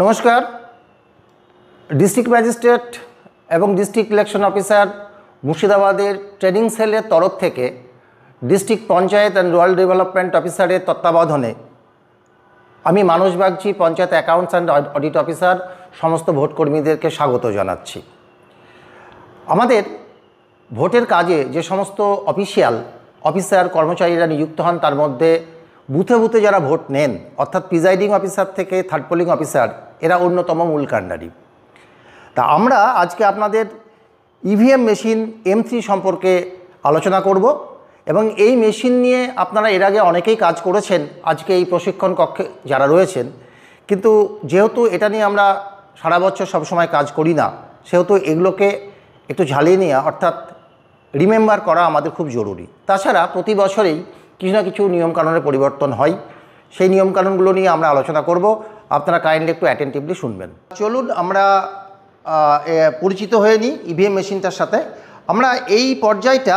নমস্কার। District magistrate এবং district election officer মুর্শিদাবাদের ট্রেনিং সেলের তরফ থেকে district panchayat and rural development অফিসারের তত্ত্বাবধানে আমি Manas Bagchi, panchayat accounts and audit officer, সমস্ত ভোটকর্মীদেরকে স্বাগত জানাচ্ছি। আমাদের ভোটের কাজে যে সমস্ত অফিসার কর্মচারীরা নিযুক্ত হন, তার মধ্যে বুথে বুথে যারা ভোট নেন, অর্থাৎ প্রিজাইডিং অফিসার থেকে থার্ড পোলিং অফিসার, এরা অন্যতম মূল কাণ্ডারি। তা আমরা আজকে আপনাদের ইভিএম মেশিন M3 সম্পর্কে আলোচনা করব এবং এই মেশিন নিয়ে আপনারা এর আগে অনেকেই কাজ করেছেন আজকে এই প্রশিক্ষণ কক্ষে যারা রয়েছেন, কিন্তু যেহেতু এটা নিয়ে আমরা সারা বছর সবসময় কাজ করি না, সেহেতু এগুলোকে একটু ঝালিয়ে নেওয়া অর্থাৎ রিমেম্বার করা আমাদের খুব জরুরি। তাছাড়া প্রতি বছরেই কিছু না কিছু নিয়মকানুনের পরিবর্তন হয়, সেই নিয়মকানুনগুলো নিয়ে আমরা আলোচনা করব। আপনারা কাইন্ডলি একটু অ্যাটেন্টিভলি শুনবেন। চলুন আমরা পরিচিত হয়ে নিই ইভিএম মেশিনটার সাথে। আমরা এই পর্যায়টা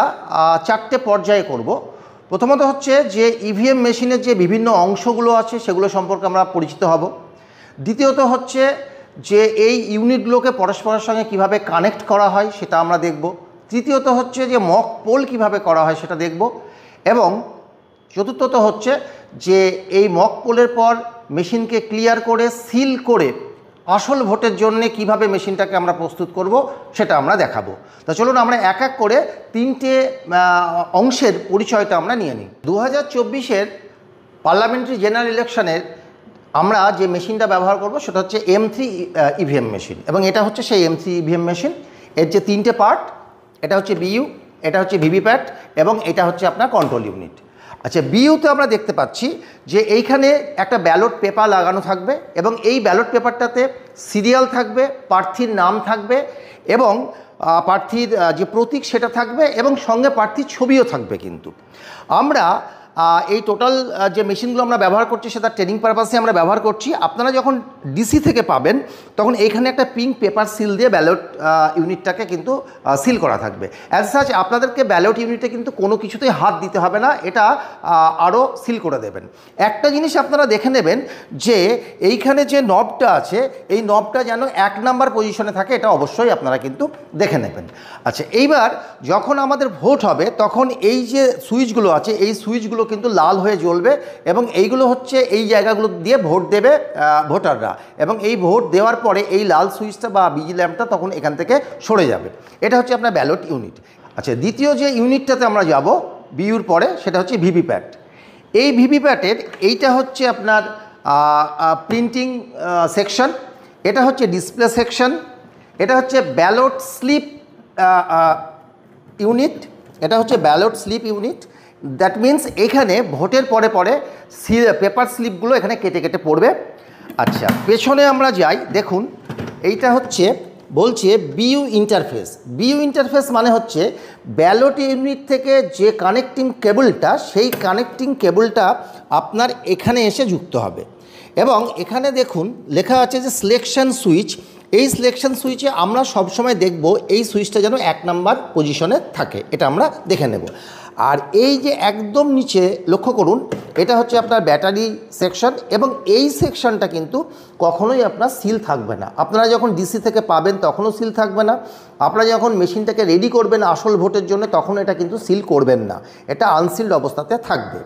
4টে পর্যায়ে করব। প্রথমত হচ্ছে যে ইভিএম মেশিনের যে বিভিন্ন অংশগুলো আছে সেগুলো সম্পর্কে আমরা পরিচিত হব। দ্বিতীয়ত হচ্ছে যে এই ইউনিটগুলোকে পরস্পরের সঙ্গে কিভাবে কানেক্ট করা হয় সেটা আমরা দেখব। তৃতীয়ত হচ্ছে যে মক পোল কিভাবে করা হয় সেটা দেখব। এবং চতুর্থত হচ্ছে যে এই মক পোলের পর মেশিনকে ক্লিয়ার করে সিল করে আসল ভোটের জন্য কিভাবে মেশিনটাকে আমরা প্রস্তুত করব সেটা আমরা দেখাবো। তা চলুন আমরা এক এক করে 3টে অংশের পরিচয়টা আমরা নিয়ে নিই। 2024-এর পার্লামেন্টারি জেনারেল ইলেকশনের আমরা যে মেশিনটা ব্যবহার করব সেটা হচ্ছে M3 ইভিএম মেশিন, এবং এটা হচ্ছে সেই M3 ইভিএম মেশিন। এর যে 3টে পার্ট, এটা হচ্ছে বিইউ, এটা হচ্ছে ভিভিপ্যাট এবং এটা হচ্ছে আপনার কন্ট্রোল ইউনিট। আচ্ছা, বিইউতে আমরা দেখতে পাচ্ছি যে এইখানে একটা ব্যালট পেপার লাগানো থাকবে এবং এই ব্যালট পেপারটাতে সিরিয়াল থাকবে, প্রার্থীর নাম থাকবে এবং প্রার্থীর যে প্রতীক সেটা থাকবে এবং সঙ্গে প্রার্থীর ছবিও থাকবে। কিন্তু আমরা এই টোটাল যে মেশিনগুলো আমরা ব্যবহার করছি সেটা ট্রেনিং পারপাসে আমরা ব্যবহার করছি। আপনারা যখন ডিসি থেকে পাবেন তখন এইখানে একটা পিঙ্ক পেপার সিল দিয়ে ব্যালট ইউনিটটাকে কিন্তু সিল করা থাকবে। অ্যাজ সাচ আপনাদেরকে ব্যালট ইউনিটে কিন্তু কোনো কিছুতেই হাত দিতে হবে না, এটা আরও সিল করে দেবেন। একটা জিনিস আপনারা দেখে নেবেন যে এইখানে যে নবটা আছে এই নবটা যেন 1 নাম্বার পজিশনে থাকে, এটা অবশ্যই আপনারা কিন্তু দেখে নেবেন। আচ্ছা, এইবার যখন আমাদের ভোট হবে তখন এই যে সুইচগুলো আছে এই সুইচগুলো কিন্তু লাল হয়ে জ্বলবে এবং এইগুলো হচ্ছে এই জায়গাগুলো দিয়ে ভোট দেবে ভোটাররা, এবং এই ভোট দেওয়ার পরে এই লাল সুইচটা বা বিজি ল্যাম্পটা তখন এখান থেকে সরে যাবে। এটা হচ্ছে আপনার ব্যালট ইউনিট। আচ্ছা, দ্বিতীয় যে ইউনিটটাতে আমরা যাব বিইউর পরে সেটা হচ্ছে ভিভিপ্যাট। এই ভিভিপ্যাটের এইটা হচ্ছে আপনার প্রিন্টিং সেকশন, এটা হচ্ছে ডিসপ্লে সেকশন, এটা হচ্ছে ব্যালট স্লিপ ইউনিট, এটা হচ্ছে ballot slip unit. That means এখানে ভোটের পরে পরে পেপার স্লিপগুলো এখানে কেটে কেটে পড়বে। আচ্ছা, পেছনে আমরা যাই, দেখুন এইটা হচ্ছে বলছে বিইউ ইন্টারফেস। বিইউ ইন্টারফেস মানে হচ্ছে ব্যালট ইউনিট থেকে যে কানেক্টিং কেবলটা, সেই কানেক্টিং কেবলটা আপনার এখানে এসে যুক্ত হবে এবং এখানে দেখুন লেখা আছে যে সিলেকশন সুইচ। এই সিলেকশন সুইচে আমরা সবসময় দেখব এই সুইচটা যেন 1 নাম্বার পজিশনে থাকে, এটা আমরা দেখে নেব। আর এই যে একদম নিচে লক্ষ্য করুন, এটা হচ্ছে আপনার ব্যাটারি সেকশন এবং এই সেকশনটা কিন্তু কখনোই আপনার সিল থাকবে না। আপনারা যখন ডিসি থেকে পাবেন তখনও সিল থাকবে না, আপনারা যখন মেশিনটাকে রেডি করবেন আসল ভোটের জন্য তখন এটা কিন্তু সিল করবেন না, এটা আনসিল্ড অবস্থাতে থাকবে।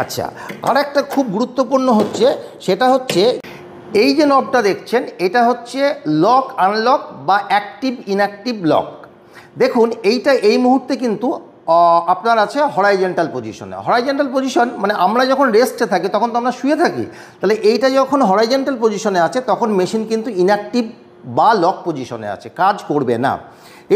আচ্ছা, আর একটা খুব গুরুত্বপূর্ণ হচ্ছে সেটা হচ্ছে এই যে নবটা দেখছেন এটা হচ্ছে লক আনলক বা অ্যাক্টিভ ইনঅ্যাক্টিভ লক। দেখুন এইটা এই মুহূর্তে কিন্তু আপনার আছে হরাইজেন্টাল পজিশনে। হরাইজেন্টাল পজিশন মানে আমরা যখন রেস্টে থাকি তখন তো আমরা শুয়ে থাকি, তাহলে এইটা যখন হরাইজেন্টাল পজিশনে আছে তখন মেশিন কিন্তু ইনঅ্যাক্টিভ বা লক পজিশনে আছে, কাজ করবে না।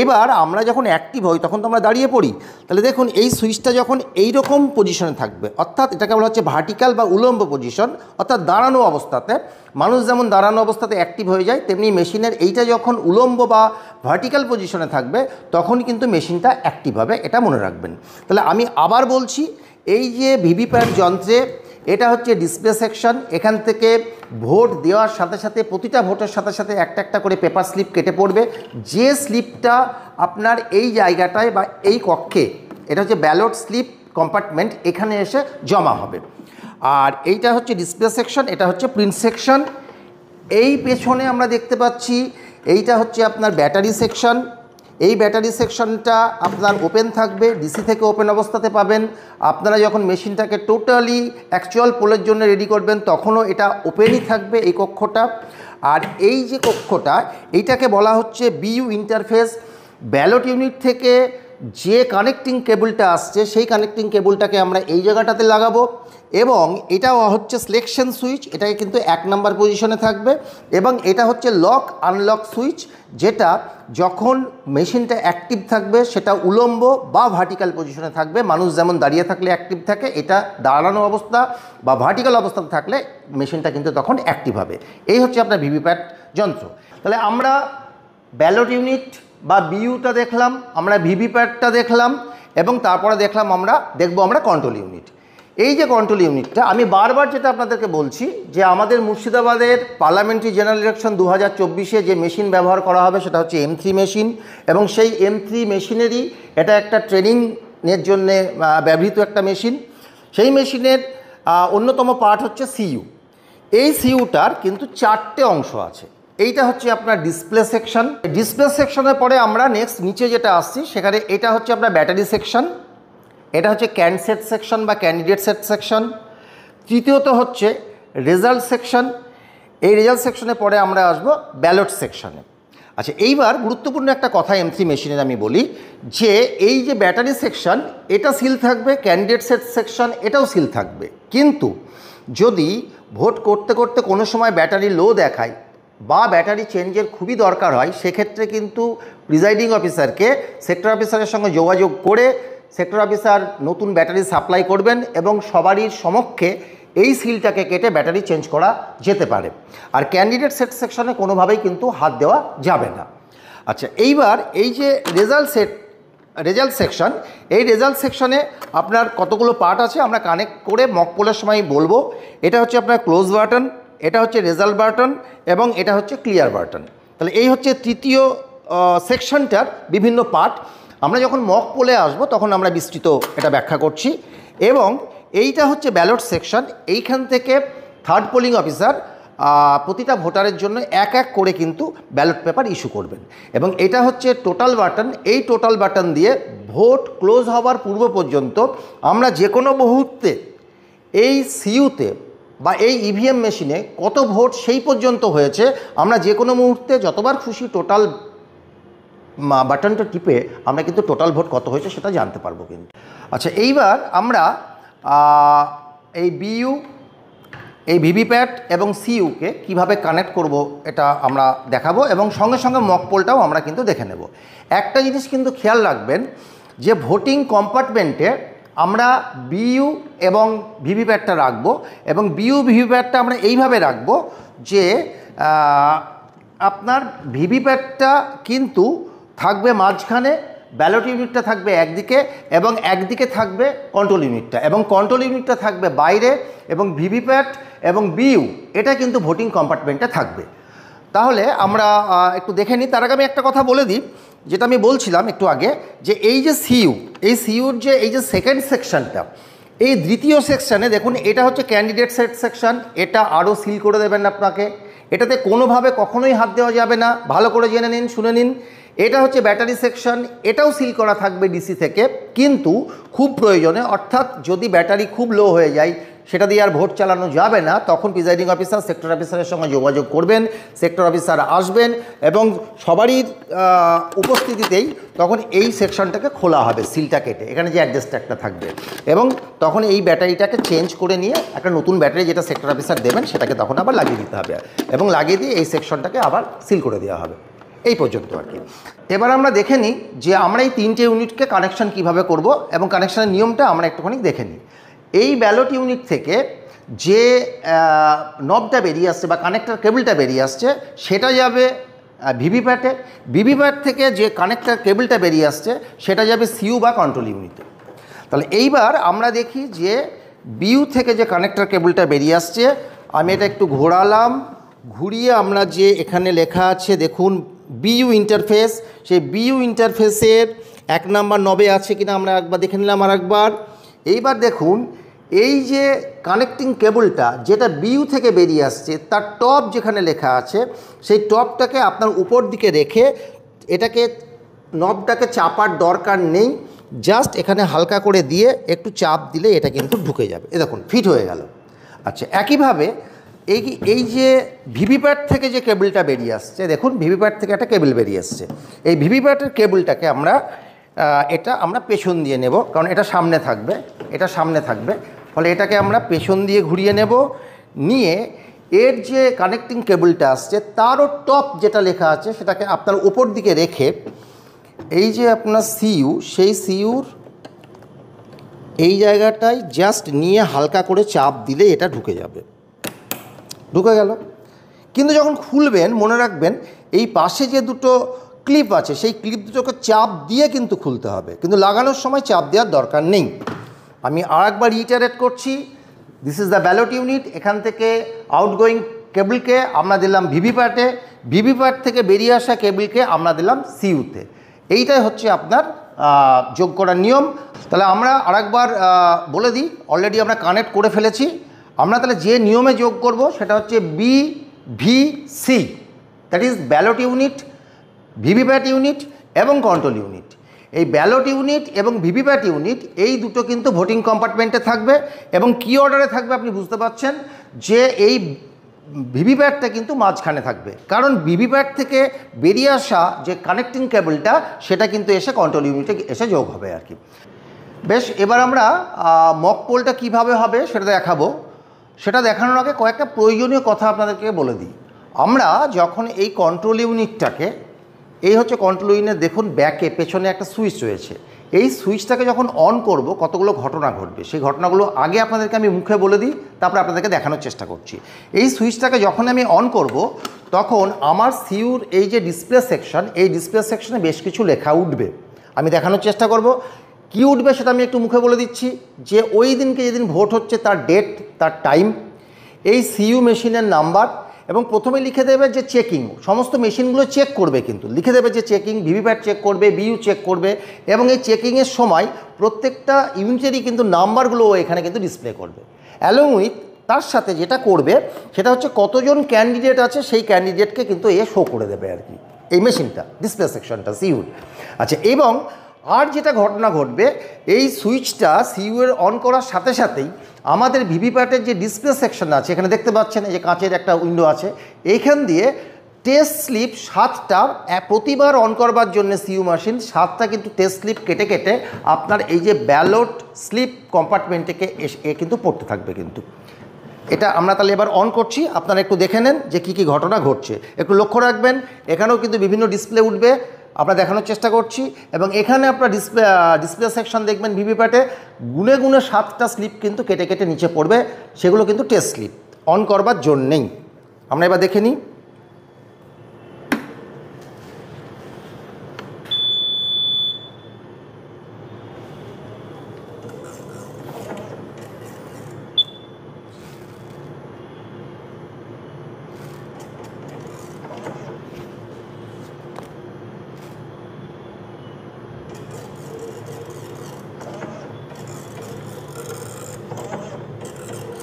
এবার আমরা যখন অ্যাক্টিভ হই তখন তো আমরা দাঁড়িয়ে পড়ি, তাহলে দেখুন এই সুইচটা যখন এই রকম পজিশনে থাকবে, অর্থাৎ এটাকে বলা হচ্ছে ভার্টিক্যাল বা উলম্ব পজিশন, অর্থাৎ দাঁড়ানো অবস্থাতে। মানুষ যেমন দাঁড়ানো অবস্থাতে অ্যাক্টিভ হয়ে যায়, তেমনি মেশিনের এইটা যখন উলম্ব বা ভার্টিক্যাল পজিশনে থাকবে তখন কিন্তু মেশিনটা অ্যাক্টিভ হবে, এটা মনে রাখবেন। তাহলে আমি আবার বলছি, এই যে ভিভিপ্যাট যন্ত্রে এটা হচ্ছে ডিসপ্লে সেকশন, এখান থেকে ভোট দেওয়ার সাথে সাথে প্রতিটা ভোটের সাথে সাথে একটা একটা করে পেপার স্লিপ কেটে পড়বে। যে স্লিপটা আপনার এই জায়গাটায় বা এই কক্ষে, এটা হচ্ছে ব্যালট স্লিপ কম্পার্টমেন্ট, এখানে এসে জমা হবে। আর এইটা হচ্ছে ডিসপ্লে সেকশন, এটা হচ্ছে প্রিন্ট সেকশন। এই পেছনে আমরা দেখতে পাচ্ছি এইটা হচ্ছে আপনার ব্যাটারি সেকশন। এই ব্যাটারি সেকশনটা আপনার ওপেন থাকবে, ডিসি থেকে ওপেন অবস্থাতে পাবেন। আপনারা যখন মেশিনটাকে টোটালি অ্যাকচুয়াল পোলের জন্য রেডি করবেন তখনও এটা ওপেনই থাকবে এই কক্ষটা। আর এই যে কক্ষটা, এইটাকে বলা হচ্ছে বিইউ ইন্টারফেস। ব্যালট ইউনিট থেকে যে কানেক্টিং কেবলটা আসছে সেই কানেক্টিং কেবলটাকে আমরা এই জায়গাটাতে লাগাবো, এবং এটা হচ্ছে সিলেকশন সুইচ, এটাকে কিন্তু 1 নম্বর পজিশনে থাকবে। এবং এটা হচ্ছে লক আনলক সুইচ, যেটা যখন মেশিনটা অ্যাক্টিভ থাকবে সেটা উলম্ব বা ভার্টিক্যাল পজিশনে থাকবে। মানুষ যেমন দাঁড়িয়ে থাকলে অ্যাক্টিভ থাকে, এটা দাঁড়ানো অবস্থা বা ভার্টিক্যাল অবস্থাতে থাকলে মেশিনটা কিন্তু তখন অ্যাক্টিভ হবে। এই হচ্ছে আপনার ভিভিপ্যাট যন্ত্র। তাহলে আমরা ব্যালট ইউনিট বা বিইউটা দেখলাম, আমরা ভিভিপ্যাটটা দেখলাম, এবং তারপরে আমরা দেখব কন্ট্রোল ইউনিট। এই যে কন্ট্রোল ইউনিটটা, আমি বারবার যেটা আপনাদেরকে বলছি যে আমাদের মুর্শিদাবাদের পার্লামেন্টারি জেনারেল ইলেকশন 2024-এ যে মেশিন ব্যবহার করা হবে সেটা হচ্ছে M3 মেশিন, এবং সেই M3 মেশিনেরই এটা একটা ট্রেনিংয়ের জন্যে ব্যবহৃত একটা মেশিন। সেই মেশিনের অন্যতম পার্ট হচ্ছে সিইউ। এই সিইউটার কিন্তু 4টে অংশ আছে। এইটা হচ্ছে আপনার ডিসপ্লে সেকশন। ডিসপ্লে সেকশনের পরে আমরা নেক্সট নিচে যেটা আসছি সেখানে এটা হচ্ছে আপনার ব্যাটারি সেকশন, এটা হচ্ছে ক্যান্ডসেট সেকশন বা ক্যান্ডিডেট সেট সেকশন। তৃতীয়ত হচ্ছে রেজাল্ট সেকশন। এই রেজাল্ট সেকশনের পরে আমরা আসব ব্যালট সেকশনে। আচ্ছা, এইবার গুরুত্বপূর্ণ একটা কথা M3 মেশিনের আমি বলি, যে এই যে ব্যাটারি সেকশন এটা সিল থাকবে, ক্যান্ডিডেট সেট সেকশন এটাও সিল থাকবে। কিন্তু যদি ভোট করতে করতে কোনো সময় ব্যাটারি লো দেখায় বা ব্যাটারি চেঞ্জের খুবই দরকার হয়, সেক্ষেত্রে কিন্তু প্রিজাইডিং অফিসারকে সেক্টর অফিসারের সঙ্গে যোগাযোগ করে সেক্টর অফিসার নতুন ব্যাটারি সাপ্লাই করবেন, এবং সবারই সমক্ষে এই সিলটাকে কেটে ব্যাটারি চেঞ্জ করা যেতে পারে। আর ক্যান্ডিডেট সেট সেকশনে কোনোভাবেই কিন্তু হাত দেওয়া যাবে না। আচ্ছা, এইবার এই যে রেজাল্ট সেকশন, এই রেজাল্ট সেকশনে আপনার কতগুলো পার্ট আছে আমরা কানেক্ট করে মক পোলের সময় বলবো। এটা হচ্ছে আপনার ক্লোজ বাটন, এটা হচ্ছে রেজাল্ট বাটন, এবং এটা হচ্ছে ক্লিয়ার বাটন। তাহলে এই হচ্ছে তৃতীয় সেকশনটার বিভিন্ন পার্ট। আমরা যখন মক পোলে আসবো তখন আমরা বিস্তৃত এটা ব্যাখ্যা করছি। এবং এইটা হচ্ছে ব্যালট সেকশন। এইখান থেকে থার্ড পোলিং অফিসার প্রতিটা ভোটারের জন্য এক এক করে কিন্তু ব্যালট পেপার ইস্যু করবেন। এবং এটা হচ্ছে টোটাল বাটন। এই টোটাল বাটন দিয়ে ভোট ক্লোজ হওয়ার পূর্ব পর্যন্ত আমরা যে কোনো মুহূর্তে এই সিইউতে বা এই ইভিএম মেশিনে কত ভোট সেই পর্যন্ত হয়েছে আমরা যে কোনো মুহূর্তে যতবার খুশি টোটাল বাটনটা টিপে আমরা কিন্তু টোটাল ভোট কত হয়েছে সেটা জানতে পারবো কিন্তু। আচ্ছা, এইবার আমরা এই বিইউ, এই ভিভিপ্যাট এবং সিইউকে কিভাবে কানেক্ট করব এটা আমরা দেখাবো, এবং সঙ্গে সঙ্গে মক পোলটাও আমরা কিন্তু দেখে নেব। একটা জিনিস কিন্তু খেয়াল রাখবেন যে ভোটিং কম্পার্টমেন্টে আমরা বিইউ এবং ভিভিপ্যাটটা রাখবো, এবং বিইউ ভিভিপ্যাটটা আমরা এইভাবে রাখবো যে আপনার ভিভিপ্যাটটা কিন্তু থাকবে মাঝখানে, ব্যালট ইউনিটটা থাকবে একদিকে, এবং একদিকে থাকবে কন্ট্রোল ইউনিটটা, এবং কন্ট্রোল ইউনিটটা থাকবে বাইরে, এবং ভিভিপ্যাট এবং বিইউ এটা কিন্তু ভোটিং কম্পার্টমেন্টে থাকবে। তাহলে আমরা একটু দেখে নিই। তার আগে আমি একটা কথা বলে দিই, যেটা আমি বলছিলাম একটু আগে, যে এই যে সিইউ, এই সিইউর যে এই যে সেকেন্ড সেকশনটা, এই দ্বিতীয় সেকশানে দেখুন এটা হচ্ছে ক্যান্ডিডেট সেট সেকশন। এটা আরও সিল করে দেবেন আপনাকে, এটাতে কোনোভাবে কখনোই হাত দেওয়া যাবে না, ভালো করে জেনে নিন, শুনে নিন। এটা হচ্ছে ব্যাটারি সেকশন, এটাও সিল করা থাকবে ডিসি থেকে, কিন্তু খুব প্রয়োজনে, অর্থাৎ যদি ব্যাটারি খুব লো হয়ে যায় সেটা দিয়ে আর ভোট চালানো যাবে না, তখন প্রিজাইডিং অফিসার সেক্টর অফিসারের সঙ্গে যোগাযোগ করবেন, সেক্টর অফিসার আসবেন, এবং সবারই উপস্থিতিতেই তখন এই সেকশনটাকে খোলা হবে, সিলটা কেটে, এখানে যে অ্যাডজাস্ট একটা থাকবে, এবং তখন এই ব্যাটারিটাকে চেঞ্জ করে নিয়ে একটা নতুন ব্যাটারি যেটা সেক্টর অফিসার দেবেন সেটাকে তখন আবার লাগিয়ে দিতে হবে, এবং লাগিয়ে দিয়ে এই সেকশনটাকে আবার সিল করে দেওয়া হবে। এই পর্যন্ত আর কি। এবার আমরা দেখে নিই যে আমরা এই তিনটে ইউনিটকে কানেকশন কিভাবে করব, এবং কানেকশনের নিয়মটা আমরা একটুখানি দেখে নিই। এই ব্যালট ইউনিট থেকে যে নবটা বেরিয়ে আসছে বা কানেক্টর কেবলটা বেরিয়ে আসছে সেটা যাবে ভিভিপ্যাটে, ভিভিপ্যাট থেকে যে কানেক্টর কেবলটা বেরিয়ে আসছে সেটা যাবে সিইউ বা কন্ট্রোল ইউনিটে। তাহলে এইবার আমরা দেখি যে বিইউ থেকে যে কানেক্টর কেবলটা বেরিয়ে আসছে, আমি এটা একটু ঘোরালাম, ঘুরিয়ে আমরা যে এখানে লেখা আছে দেখুন বিইউ ইন্টারফেস, সেই বিইউ ইন্টারফেসের 1 নম্বর নবে আছে কিনা আমরা একবার দেখে নিলাম আর একবার। এইবার দেখুন এই যে কানেক্টিং কেবলটা যেটা বিইউ থেকে বেরিয়ে আসছে তার টপ যেখানে লেখা আছে সেই টপটাকে আপনার উপর দিকে রেখে এটাকে নবটাকে চাপার দরকার নেই, জাস্ট এখানে হালকা করে দিয়ে একটু চাপ দিলে এটা কিন্তু ঢুকে যাবে। এ দেখুন ফিট হয়ে গেল। আচ্ছা, একইভাবে এই যে ভিভিপ্যাট থেকে যে কেবলটা বেরিয়ে আসছে, দেখুন ভিভিপ্যাট থেকে একটা কেবল বেরিয়ে আসছে। এই ভিভিপ্যাটের কেবলটাকে আমরা পেছন দিয়ে নেব, কারণ এটা সামনে থাকবে, ফলে এটাকে আমরা পেছন দিয়ে ঘুরিয়ে নেব। নিয়ে এর যে কানেক্টিং কেবলটা আসছে তারও টপ যেটা লেখা আছে সেটাকে আপনার উপর দিকে রেখে এই যে আপনার সিইউ, সেই সিইউর এই জায়গাটায় জাস্ট নিয়ে হালকা করে চাপ দিলে এটা ঢুকে যাবে। ঢুকে গেল। কিন্তু যখন খুলবেন মনে রাখবেন এই পাশে যে দুটো ক্লিপ আছে সেই ক্লিপ দুটোকে চাপ দিয়ে কিন্তু খুলতে হবে, কিন্তু লাগানোর সময় চাপ দেওয়ার দরকার নেই। আমি আরেকবার রিটারেট করছি, this is the ballot unit. এখান থেকে আউটগোয়িং কেবলকে আমরা দিলাম ভিভিপ্যাটে, ভিভিপ্যাট থেকে বেরিয়ে আসা কেবলকে আমরা দিলাম সিইউতে। এইটাই হচ্ছে আপনার যোগ করার নিয়ম। তাহলে আমরা আরেকবার বলে দিই, অলরেডি আমরা কানেক্ট করে ফেলেছি। আমরা তাহলে যে নিয়মে যোগ করব সেটা হচ্ছে BVC, that is ballot unit, VVPAT unit এবং কন্ট্রোল ইউনিট। এই ব্যালট ইউনিট এবং ভিভিপ্যাট ইউনিট এই দুটো কিন্তু ভোটিং কম্পার্টমেন্টে থাকবে এবং কি অর্ডারে থাকবে আপনি বুঝতে পারছেন যে এই ভিভিপ্যাটটা কিন্তু মাঝখানে থাকবে, কারণ ভিভিপ্যাট থেকে বেরিয়ে আসা যে কানেক্টিং কেবলটা সেটা কিন্তু এসে কন্ট্রোল ইউনিটে এসে যোগ হবে আর কি। বেশ, এবার আমরা মক পোলটা কীভাবে হবে সেটা দেখাবো। সেটা দেখানোর আগে কয়েকটা প্রয়োজনীয় কথা আপনাদেরকে বলে দিই। আমরা যখন এই কন্ট্রোল ইউনিটটাকে, এই হচ্ছে কন্ট্রোল ইউনিট, দেখুন ব্যাকে পেছনে একটা সুইচ রয়েছে, এই সুইচটাকে যখন অন করব কতগুলো ঘটনা ঘটবে, সেই ঘটনাগুলো আগে আপনাদেরকে আমি মুখে বলে দিই, তারপরে আপনাদেরকে দেখানোর চেষ্টা করছি। এই সুইচটাকে যখন আমি অন করব তখন আমার সিইউর এই যে ডিসপ্লে সেকশন, এই ডিসপ্লে সেকশনে বেশ কিছু লেখা উঠবে। আমি দেখানোর চেষ্টা করব কি উঠবে সেটা আমি একটু মুখে বলে দিচ্ছি। যে ওই দিনকে যেদিন ভোট হচ্ছে তার ডেট, তার টাইম, এই সিইউ মেশিনের নাম্বার, এবং প্রথমে লিখে দেবে যে চেকিং, সমস্ত মেশিনগুলো চেক করবে, কিন্তু লিখে দেবে যে চেকিং, ভিভিপ্যাট চেক করবে, বিইউ চেক করবে, এবং এই চেকিংয়ের সময় প্রত্যেকটা ইউনিটেরই কিন্তু নাম্বারগুলো এখানে কিন্তু ডিসপ্লে করবে। অ্যালং উইথ তার সাথে যেটা করবে সেটা হচ্ছে কতজন ক্যান্ডিডেট আছে সেই ক্যান্ডিডেটকে কিন্তু শো করে দেবে আর কি, এই মেশিনটা, ডিসপ্লে সেকশনটা সিইউর। আচ্ছা, এবং আর যেটা ঘটনা ঘটবে, এই সুইচটা সিইউর অন করার সাথে সাথেই আমাদের ভিভিপ্যাটের যে ডিসপ্লে সেকশন আছে, এখানে দেখতে পাচ্ছেন এই যে কাঁচের একটা উইন্ডো আছে, এইখান দিয়ে টেস্ট স্লিপ 7টা, প্রতিবার অন করবার জন্য সিইউ মেশিন 7টা কিন্তু টেস্ট স্লিপ কেটে কেটে আপনার এই যে ব্যালট স্লিপ কম্পার্টমেন্টকে কিন্তু পড়তে থাকবে কিন্তু। এটা আমরা তাহলে এবার অন করছি, আপনারা একটু দেখে নেন যে কী কী ঘটনা ঘটছে, একটু লক্ষ্য রাখবেন। এখানেও কিন্তু বিভিন্ন ডিসপ্লে উঠবে, আমরা দেখানোর চেষ্টা করছি। এবং এখানে আপনার ডিসপ্লে সেকশন দেখবেন ভিভিপ্যাটে গুনে গুনে 7টা স্লিপ কিন্তু কেটে কেটে নিচে পড়বে, সেগুলো কিন্তু টেস্ট স্লিপ অন করবার জন্যেই। আমরা এবার দেখে নিই।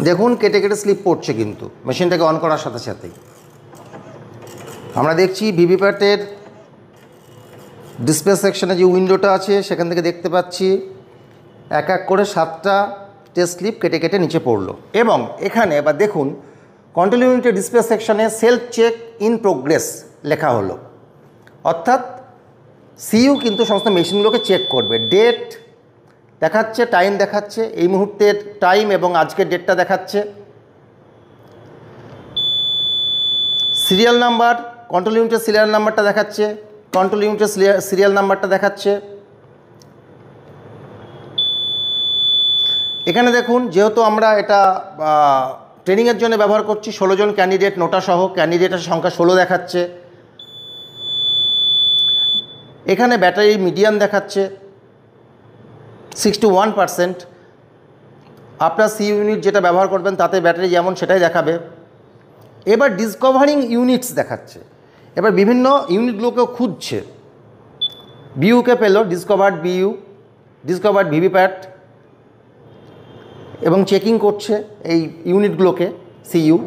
দেখুন কেটে কেটে স্লিপ পড়ছে কিন্তু মেশিনটাকে অন করার সাথে সাথেই। আমরা দেখছি ভিভিপ্যাটের ডিসপ্লে সেকশনে যে উইন্ডোটা আছে সেখান থেকে দেখতে পাচ্ছি এক এক করে 7টা টেস্ট স্লিপ কেটে কেটে নিচে পড়লো। এবং এখানে এবার দেখুন কন্ট্রোল ইউনিটের ডিসপ্লে সেকশনে সেলফ চেক ইন প্রোগ্রেস লেখা হলো, অর্থাৎ সিইউ কিন্তু সমস্ত মেশিনগুলোকে চেক করবে। ডেট দেখাচ্ছে, টাইম দেখাচ্ছে, এই মুহূর্তের টাইম এবং আজকের ডেটটা দেখাচ্ছে। সিরিয়াল নাম্বার, কন্ট্রোল ইউনিটের সিরিয়াল নাম্বারটা দেখাচ্ছে, কন্ট্রোল ইউনিটের সিরিয়াল নাম্বারটা দেখাচ্ছে। এখানে দেখুন যেহেতু আমরা এটা ট্রেনিংয়ের জন্য ব্যবহার করছি, 16 জন ক্যান্ডিডেট, নোটা সহ ক্যান্ডিডেটের সংখ্যা 16 দেখাচ্ছে। এখানে ব্যাটারি মিডিয়াম দেখাচ্ছে 61%। আপনার সি ইউনিট যেটা ব্যবহার করবেন তাতে ব্যাটারি যেমন সেটাই দেখাবে। এবার ডিসকভারিং ইউনিটস দেখাচ্ছে, এবার বিভিন্ন ইউনিটগুলোকেও খুঁজছে। বিইউকে পেল, ডিসকভার্ড বিইউ, ডিসকভার্ড ভিভিপ্যাট। এবং চেকিং করছে এই ইউনিটগুলোকে সিইউ।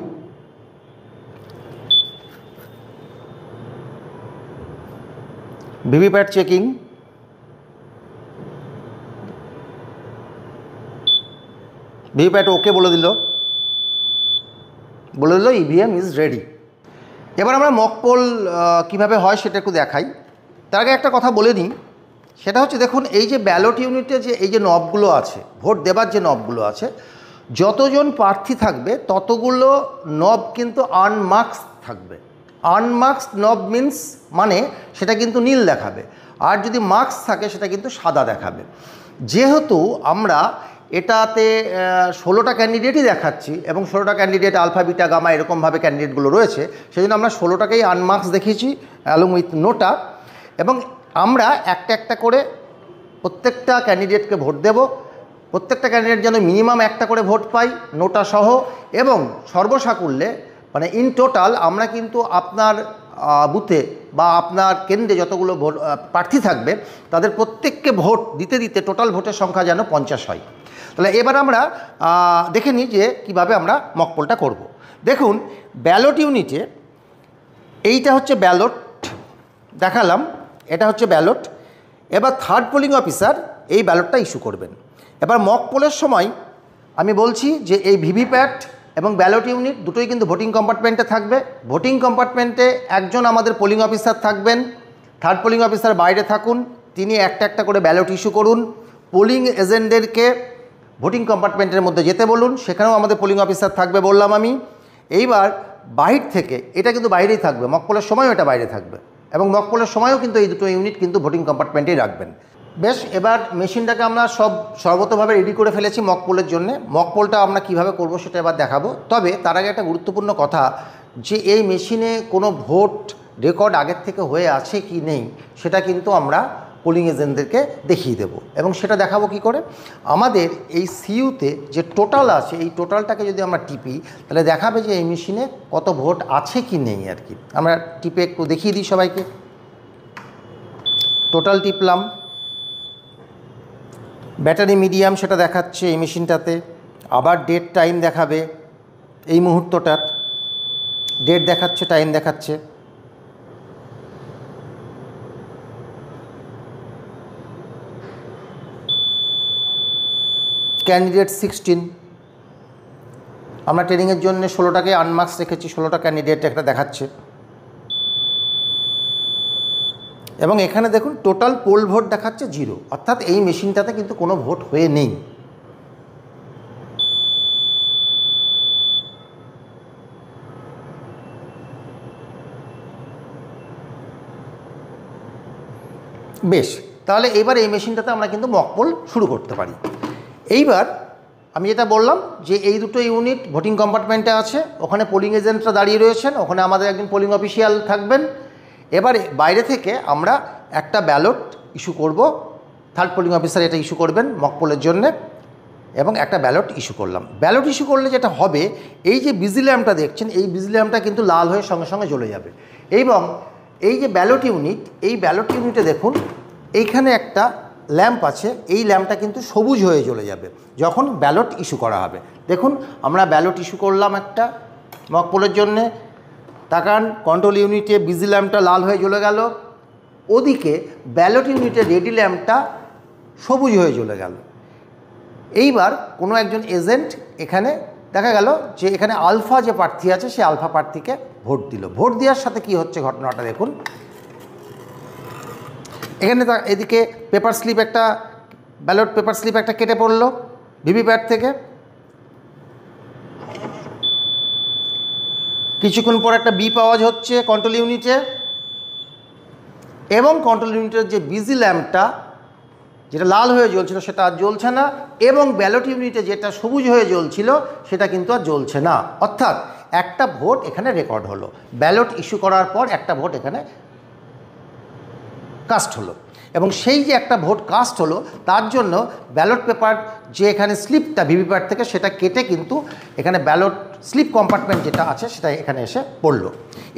ভিভিপ্যাট চেকিং, ভিভিপ্যাট ওকে বলে দিল ইভিএম ইজ রেডি। এবার আমরা মক পোল কীভাবে হয় সেটা একটু দেখাই। তার আগে একটা কথা বলে নিই, সেটা হচ্ছে দেখুন এই যে ব্যালট ইউনিটে যে এই যে নবগুলো আছে, ভোট দেবার যে নবগুলো আছে, যতজন প্রার্থী থাকবে ততগুলো নব কিন্তু আনমার্কস থাকবে। আনমার্কস নব মিন্স মানে সেটা কিন্তু নীল দেখাবে, আর যদি মার্কস থাকে সেটা কিন্তু সাদা দেখাবে। যেহেতু আমরা এটাতে 16টা ক্যান্ডিডেটই দেখাচ্ছি এবং 16টা ক্যান্ডিডেট আলফা বিটা গামা এরকমভাবে ক্যান্ডিডেটগুলো রয়েছে, সেই জন্য আমরা 16টাকেই আনমার্কস দেখিয়েছি অ্যালং উইথ নোটা। এবং আমরা একটা একটা করে প্রত্যেকটা ক্যান্ডিডেটকে ভোট দেব। প্রত্যেকটা ক্যান্ডিডেট যেন মিনিমাম একটা করে ভোট পাই নোটা সহ, এবং সর্বসাকুল্যে মানে ইন টোটাল আমরা কিন্তু আপনার বুথে বা আপনার কেন্দ্রে যতগুলো ভোট প্রার্থী থাকবে তাদের প্রত্যেককে ভোট দিতে দিতে টোটাল ভোটের সংখ্যা যেন 50 হয়। তাহলে এবার আমরা দেখে নিই যে কীভাবে আমরা মক পোলটা করব। দেখুন ব্যালট ইউনিটে এইটা হচ্ছে ব্যালট দেখালাম, এটা হচ্ছে ব্যালট। এবার থার্ড পোলিং অফিসার এই ব্যালটটা ইস্যু করবেন। এবার মক পোলের সময় আমি বলছি যে এই ভিভিপ্যাট এবং ব্যালট ইউনিট দুটোই কিন্তু ভোটিং কম্পার্টমেন্টে থাকবে। ভোটিং কম্পার্টমেন্টে একজন আমাদের পোলিং অফিসার থাকবেন, থার্ড পোলিং অফিসার বাইরে থাকুন, তিনি একটা একটা করে ব্যালট ইস্যু করুন। পোলিং এজেন্টদেরকে ভোটিং কম্পার্টমেন্টের মধ্যে যেতে বলুন, সেখানেও আমাদের পোলিং অফিসার থাকবে বললাম আমি। এইবার বাহির থেকে, এটা কিন্তু বাইরেই থাকবে, মক পোলের সময়ও এটা বাইরে থাকবে, এবং মক পোলের সময়ও কিন্তু এই দুটো ইউনিট কিন্তু ভোটিং কম্পার্টমেন্টেই রাখবেন। বেশ, এবার মেশিনটাকে আমরা সর্বতভাবে রেডি করে ফেলেছি মক পোলের জন্য। মক পোলটা আমরা কীভাবে করব সেটা এবার দেখাবো। তবে তার আগে একটা গুরুত্বপূর্ণ কথা, যে এই মেশিনে কোনো ভোট রেকর্ড আগের থেকে হয়ে আছে কি নেই সেটা কিন্তু আমরা পোলিং এজেন্টদেরকে দেখিয়ে দেব। এবং সেটা দেখাবো কি করে, আমাদের এই সিইউতে যে টোটাল আছে এই টোটালটাকে যদি আমরা টিপি তাহলে দেখাবে যে এই মেশিনে কত ভোট আছে কি নেই আর কি। আমরা টিপে একটু দেখিয়ে দিই সবাইকে। টোটাল টিপলাম, ব্যাটারি মিডিয়াম সেটা দেখাচ্ছে এই মেশিনটাতে। আবার ডেট টাইম দেখাবে, এই মুহূর্তটার ডেট দেখাচ্ছে, টাইম দেখাচ্ছে। ক্যান্ডিডেট 16, আমরা ট্রেনিংয়ের জন্য 16টাকে আনমার্কস রেখেছি, 16টা ক্যান্ডিডেট একটা দেখাচ্ছে। এবং এখানে দেখুন টোটাল পোল ভোট দেখাচ্ছে 0, অর্থাৎ এই মেশিনটাতে কিন্তু কোনো ভোট হয়ে নেই। বেশ, তাহলে এবার এই মেশিনটাতে আমরা কিন্তু মক পোল শুরু করতে পারি। এইবার আমি যেটা বললাম যে এই দুটো ইউনিট ভোটিং কম্পার্টমেন্টে আছে, ওখানে পোলিং এজেন্টরা দাঁড়িয়ে রয়েছেন, ওখানে আমাদের একজন পোলিং অফিসিয়াল থাকবেন। এবারে বাইরে থেকে আমরা একটা ব্যালট ইস্যু করব, থার্ড পোলিং অফিসার এটা ইস্যু করবেন মক পোলের জন্যে, এবং একটা ব্যালট ইস্যু করলাম। ব্যালট ইস্যু করলে যেটা হবে, এই যে বিজি ল্যাম্পটা দেখছেন এই বিজি ল্যাম্পটা কিন্তু লাল হয়ে সঙ্গে সঙ্গে জ্বলে যাবে। এবং এই যে ব্যালট ইউনিট, এই ব্যালট ইউনিটে দেখুন এইখানে একটা ল্যাম্প আছে, এই ল্যাম্পটা কিন্তু সবুজ হয়ে চলে যাবে যখন ব্যালট ইস্যু করা হবে। দেখুন আমরা ব্যালট ইস্যু করলাম একটা মক পোলের জন্যে, তাকান কন্ট্রোল ইউনিটে বিজি ল্যাম্পটা লাল হয়ে জ্বলে গেল, ওদিকে ব্যালট ইউনিটের রেডি ল্যাম্পটা সবুজ হয়ে চলে গেল। এইবার কোনো একজন এজেন্ট এখানে দেখা গেল যে এখানে আলফা যে প্রার্থী আছে সে আলফা প্রার্থীকে ভোট দিল। ভোট দেওয়ার সাথে কি হচ্ছে ঘটনাটা দেখুন, এখানে এদিকে পেপার স্লিপ একটা, ব্যালট পেপার স্লিপ একটা কেটে পড়লো ভিভিপ্যাট থেকে। কিছুক্ষণ পর একটা বিপ আওয়াজ হচ্ছে কন্ট্রোল ইউনিটে, এবং কন্ট্রোল ইউনিটের যে বিজি ল্যাম্পটা যেটা লাল হয়ে জ্বলছিল সেটা আর জ্বলছে না, এবং ব্যালট ইউনিটে যেটা সবুজ হয়ে জ্বলছিল সেটা কিন্তু আর জ্বলছে না। অর্থাৎ একটা ভোট এখানে রেকর্ড হলো, ব্যালট ইস্যু করার পর একটা ভোট এখানে কাস্ট হলো। এবং সেই যে একটা ভোট কাস্ট হলো তার জন্য ব্যালট পেপার যে এখানে স্লিপটা ভিভিপ্যাট থেকে সেটা কেটে কিন্তু এখানে ব্যালট স্লিপ কম্পার্টমেন্ট যেটা আছে সেটা এখানে এসে পড়লো।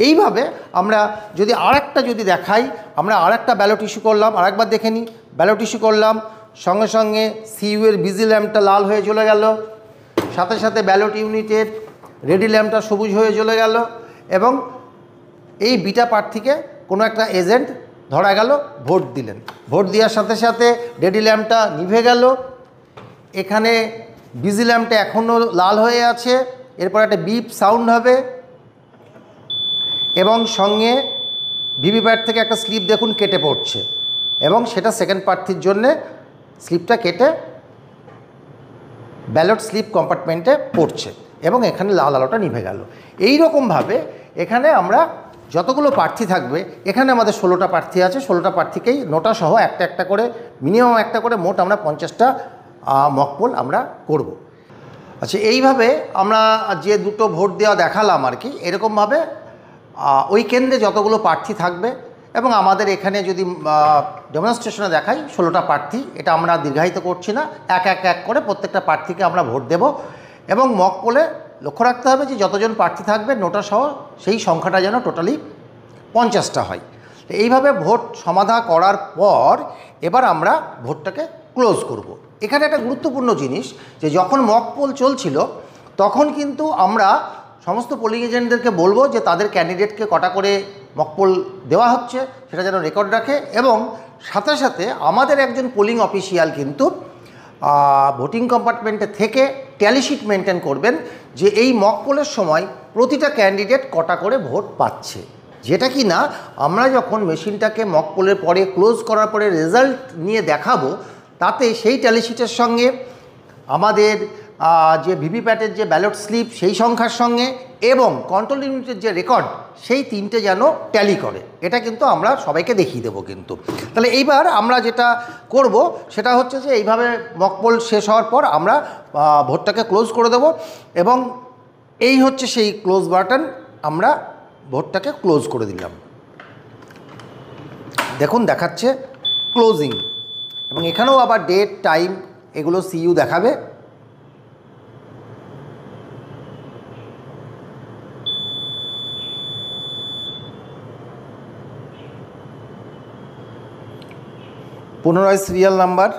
এইভাবে আমরা যদি আরেকটা দেখাই, আমরা আরেকটা ব্যালট ইস্যু করলাম, আরেকবার দেখে নিই। ব্যালট ইস্যু করলাম, সঙ্গে সঙ্গে সিইউ এর বিজি ল্যাম্পটা লাল হয়ে চলে গেল, সাথে সাথে ব্যালট ইউনিটের রেডি ল্যাম্পটা সবুজ হয়ে চলে গেল এবং এই বিটা প্রার্থীকে কোনো একটা এজেন্ট ধরা গেল, ভোট দিলেন। ভোট দেওয়ার সাথে সাথে রেডি ল্যাম্পটা নিভে গেল। এখানে বিজি ল্যাম্পটা এখনও লাল হয়ে আছে। এরপর একটা বিপ সাউন্ড হবে এবং সঙ্গে ভিভিপ্যাট থেকে একটা স্লিপ দেখুন কেটে পড়ছে এবং সেটা সেকেন্ড প্রার্থীর জন্যে স্লিপটা কেটে ব্যালট স্লিপ কম্পার্টমেন্টে পড়ছে এবং এখানে লাল আলোটা নিভে গেল। এই রকমভাবে এখানে আমরা যতগুলো প্রার্থী থাকবে, এখানে আমাদের 16টা প্রার্থী আছে, 16টা প্রার্থীকেই নোটা সহ একটা একটা করে, মিনিমাম একটা করে, মোট আমরা 50টা মক পোল আমরা করব। আচ্ছা, এইভাবে আমরা যে দুটো ভোট দেওয়া দেখালাম আর কি, এরকমভাবে ওই কেন্দ্রে যতগুলো প্রার্থী থাকবে এবং আমাদের এখানে যদি ডেমনস্ট্রেশনে দেখাই 16টা প্রার্থী, এটা আমরা দীর্ঘায়িত করছি না, এক এক এক করে প্রত্যেকটা প্রার্থীকে আমরা ভোট দেব এবং মক পোলে লক্ষ্য রাখতে হবে যে যতজন প্রার্থী থাকবে নোটা সহ সেই সংখ্যাটা যেন টোটালি 50টা হয়। এইভাবে ভোট সমাধা করার পর এবার আমরা ভোটটাকে ক্লোজ করব। এখানে একটা গুরুত্বপূর্ণ জিনিস যে যখন মক পোল চলছিল তখন কিন্তু আমরা সমস্ত পোলিং এজেন্টদেরকে বলবো যে তাদের ক্যান্ডিডেটকে কটা করে মক পোল দেওয়া হচ্ছে সেটা যেন রেকর্ড রাখে এবং সাথে সাথে আমাদের একজন পোলিং অফিসিয়াল কিন্তু ভোটিং কম্পার্টমেন্টে থেকে ট্যালিশিট মেনটেন করবেন যে এই মক পোলের সময় প্রতিটা ক্যান্ডিডেট কটা করে ভোট পাচ্ছে, যেটা কি না আমরা যখন মেশিনটাকে মক পোলের পরে ক্লোজ করার পরে রেজাল্ট নিয়ে দেখাবো তাতে সেই ট্যালিশিটের সঙ্গে আমাদের যে ভিভিপ্যাটের যে ব্যালট স্লিপ সেই সংখ্যার সঙ্গে এবং কন্ট্রোল ইউনিটের যে রেকর্ড সেই তিনটে যেন ট্যালি করে, এটা কিন্তু আমরা সবাইকে দেখিয়ে দেবো কিন্তু। তাহলে এইবার আমরা যেটা করব সেটা হচ্ছে যে এইভাবে মক পোল শেষ হওয়ার পর আমরা ভোটটাকে ক্লোজ করে দেব এবং এই হচ্ছে সেই ক্লোজ বাটন, আমরা ভোটটাকে ক্লোজ করে দিলাম। দেখুন দেখাচ্ছে ক্লোজিং এবং এখানেও আবার ডেট টাইম এগুলো সিইউ দেখাবে। পুনরায় সিরিয়াল নাম্বার,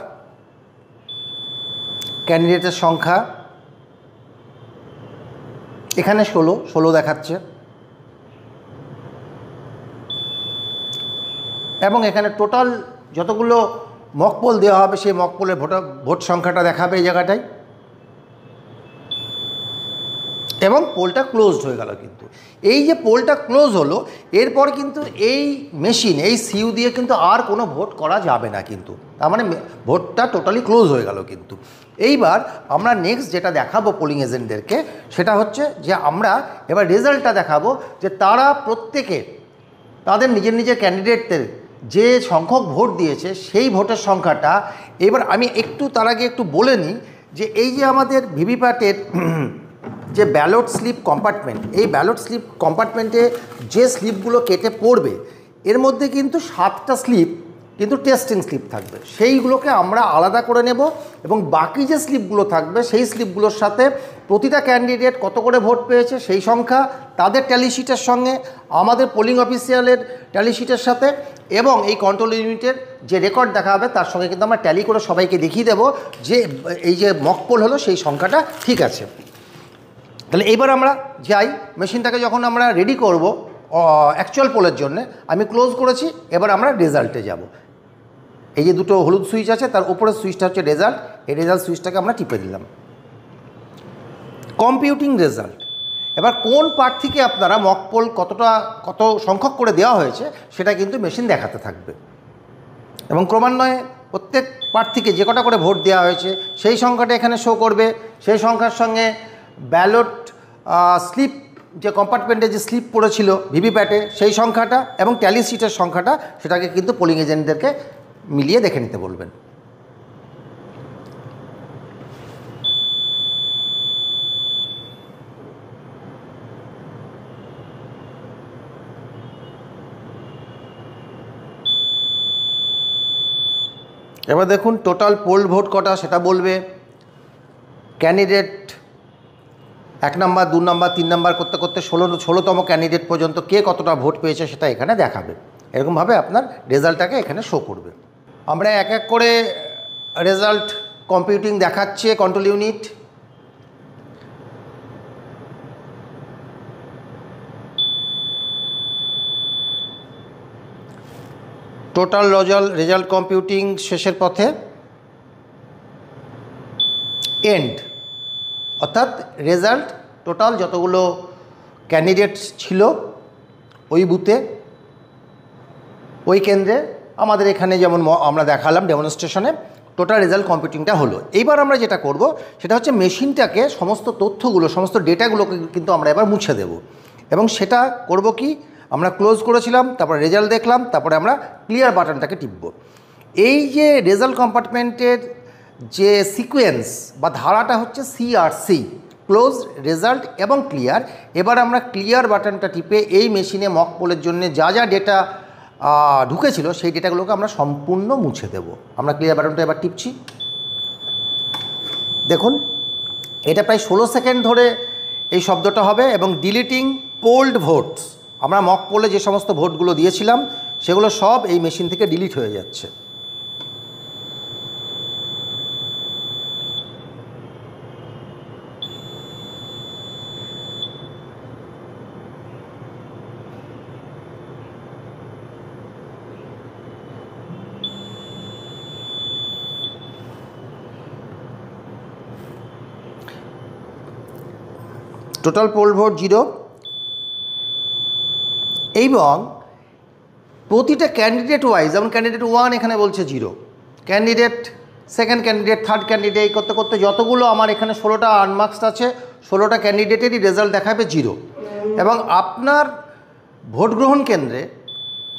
ক্যান্ডিডেটের সংখ্যা এখানে 16 দেখাচ্ছে এবং এখানে টোটাল যতগুলো মক পোল দেওয়া হবে সেই মক পোলের ভোট সংখ্যাটা দেখাবে এই জায়গাটায় এবং পোলটা ক্লোজড হয়ে গেল। কিন্তু এই যে পোলটা ক্লোজ হলো এরপর কিন্তু এই মেশিন এই সিইউ দিয়ে কিন্তু আর কোনো ভোট করা যাবে না কিন্তু, তার মানে ভোটটা টোটালি ক্লোজ হয়ে গেল। কিন্তু এইবার আমরা নেক্সট যেটা দেখাবো পোলিং এজেন্টদেরকে সেটা হচ্ছে যে আমরা এবার রেজাল্টটা দেখাবো যে তারা প্রত্যেকে তাদের নিজের নিজের ক্যান্ডিডেটদের যে সংখ্যক ভোট দিয়েছে সেই ভোটের সংখ্যাটা। এবার আমি একটু তার আগে একটু বলে নিই যে এই যে আমাদের ভিভিপ্যাটের যে ব্যালট স্লিপ কম্পার্টমেন্ট, এই ব্যালট স্লিপ কম্পার্টমেন্টে যে স্লিপগুলো কেটে পড়বে এর মধ্যে কিন্তু 7টা স্লিপ কিন্তু টেস্টিং স্লিপ থাকবে, সেইগুলোকে আমরা আলাদা করে নেব এবং বাকি যে স্লিপগুলো থাকবে সেই স্লিপগুলোর সাথে প্রতিটা ক্যান্ডিডেট কত করে ভোট পেয়েছে সেই সংখ্যা তাদের ট্যালিশিটের সঙ্গে আমাদের পোলিং অফিসিয়ালের ট্যালিশিটের সাথে এবং এই কন্ট্রোল ইউনিটের যে রেকর্ড দেখা হবে তার সঙ্গে কিন্তু আমরা ট্যালি করে সবাইকে দেখিয়ে দেবো যে এই যে মক পোল হলো সেই সংখ্যাটা ঠিক আছে। তাহলে এইবার আমরা যাই, মেশিনটাকে যখন আমরা রেডি করব অ্যাকচুয়াল পোলের জন্য, আমি ক্লোজ করেছি, এবার আমরা রেজাল্টে যাব। এই যে দুটো হলুদ সুইচ আছে তার উপরের সুইচটা হচ্ছে রেজাল্ট, এই রেজাল্ট সুইচটাকে আমরা টিপে দিলাম। কম্পিউটিং রেজাল্ট, এবার কোন প্রার্থীকে আপনারা মক পোল কত সংখ্যক করে দেওয়া হয়েছে সেটা কিন্তু মেশিন দেখাতে থাকবে এবং ক্রমান্বয়ে প্রত্যেক প্রার্থীকে যে কটা করে ভোট দেওয়া হয়েছে সেই সংখ্যাটা এখানে শো করবে। সেই সংখ্যার সঙ্গে ব্যালট স্লিপ যে কম্পার্টমেন্টে যে স্লিপ পড়েছিল ভিভিপ্যাটে সেই সংখ্যাটা এবং ট্যালি সিটের সংখ্যাটা সেটাকে কিন্তু পোলিং এজেন্টদেরকে মিলিয়ে দেখে নিতে বলবেন। এবার দেখুন টোটাল পোল ভোট কটা সেটা বলবে, ক্যান্ডিডেট 1 নম্বর 2 নম্বর 3 নম্বর করতে করতে 16তম ক্যান্ডিডেট পর্যন্ত কে কতটা ভোট পেয়েছে সেটা এখানে দেখাবে। এরকমভাবে আপনার রেজাল্টটাকে এখানে শো করবে। আমরা এক এক করে রেজাল্ট কম্পিউটিং দেখাচ্ছে control unit. Total result computing শেষের পথে, এন্ড অর্থাৎ রেজাল্ট টোটাল যতগুলো ক্যান্ডিডেট ছিল ওই বুথে, ওই কেন্দ্রে, আমাদের এখানে যেমন আমরা দেখালাম ডেমনস্ট্রেশনে, টোটাল রেজাল্ট কম্পিউটিংটা হলো। এইবার আমরা যেটা করব সেটা হচ্ছে মেশিনটাকে সমস্ত তথ্যগুলো, সমস্ত ডেটাগুলোকে কিন্তু আমরা এবার মুছে দেব। এবং সেটা করব কি, আমরা ক্লোজ করেছিলাম, তারপরে রেজাল্ট দেখলাম, তারপরে আমরা ক্লিয়ার বাটনটাকে টিপব। এই যে রেজাল্ট কম্পার্টমেন্টের যে সিকোয়েন্স বা ধারাটা হচ্ছে CRC, ক্লোজ, রেজাল্ট এবং ক্লিয়ার। এবার আমরা ক্লিয়ার বাটনটা টিপে এই মেশিনে মক পোলের জন্য যা যা ডেটা ঢুকেছিল সেই ডেটাগুলোকে আমরা সম্পূর্ণ মুছে দেব। আমরা ক্লিয়ার বাটনটা এবার টিপছি। দেখুন এটা প্রায় 16 সেকেন্ড ধরে এই শব্দটা হবে। এবং ডিলিটিং পোল্ড ভোটস, আমরা মক পোলে যে সমস্ত ভোটগুলো দিয়েছিলাম সেগুলো সব এই মেশিন থেকে ডিলিট হয়ে যাচ্ছে। Total poll vote 0। এবং প্রতিটা ক্যান্ডিডেট ওয়াইজ, যেমন ক্যান্ডিডেট 1 এখানে বলছে 0, candidate second candidate, third candidate, করতে করতে যতগুলো আমার এখানে 16টা আনমার্কসড আছে, 16টা ক্যান্ডিডেটেরই রেজাল্ট দেখাবে 0। এবং আপনার ভোট গ্রহণ কেন্দ্রে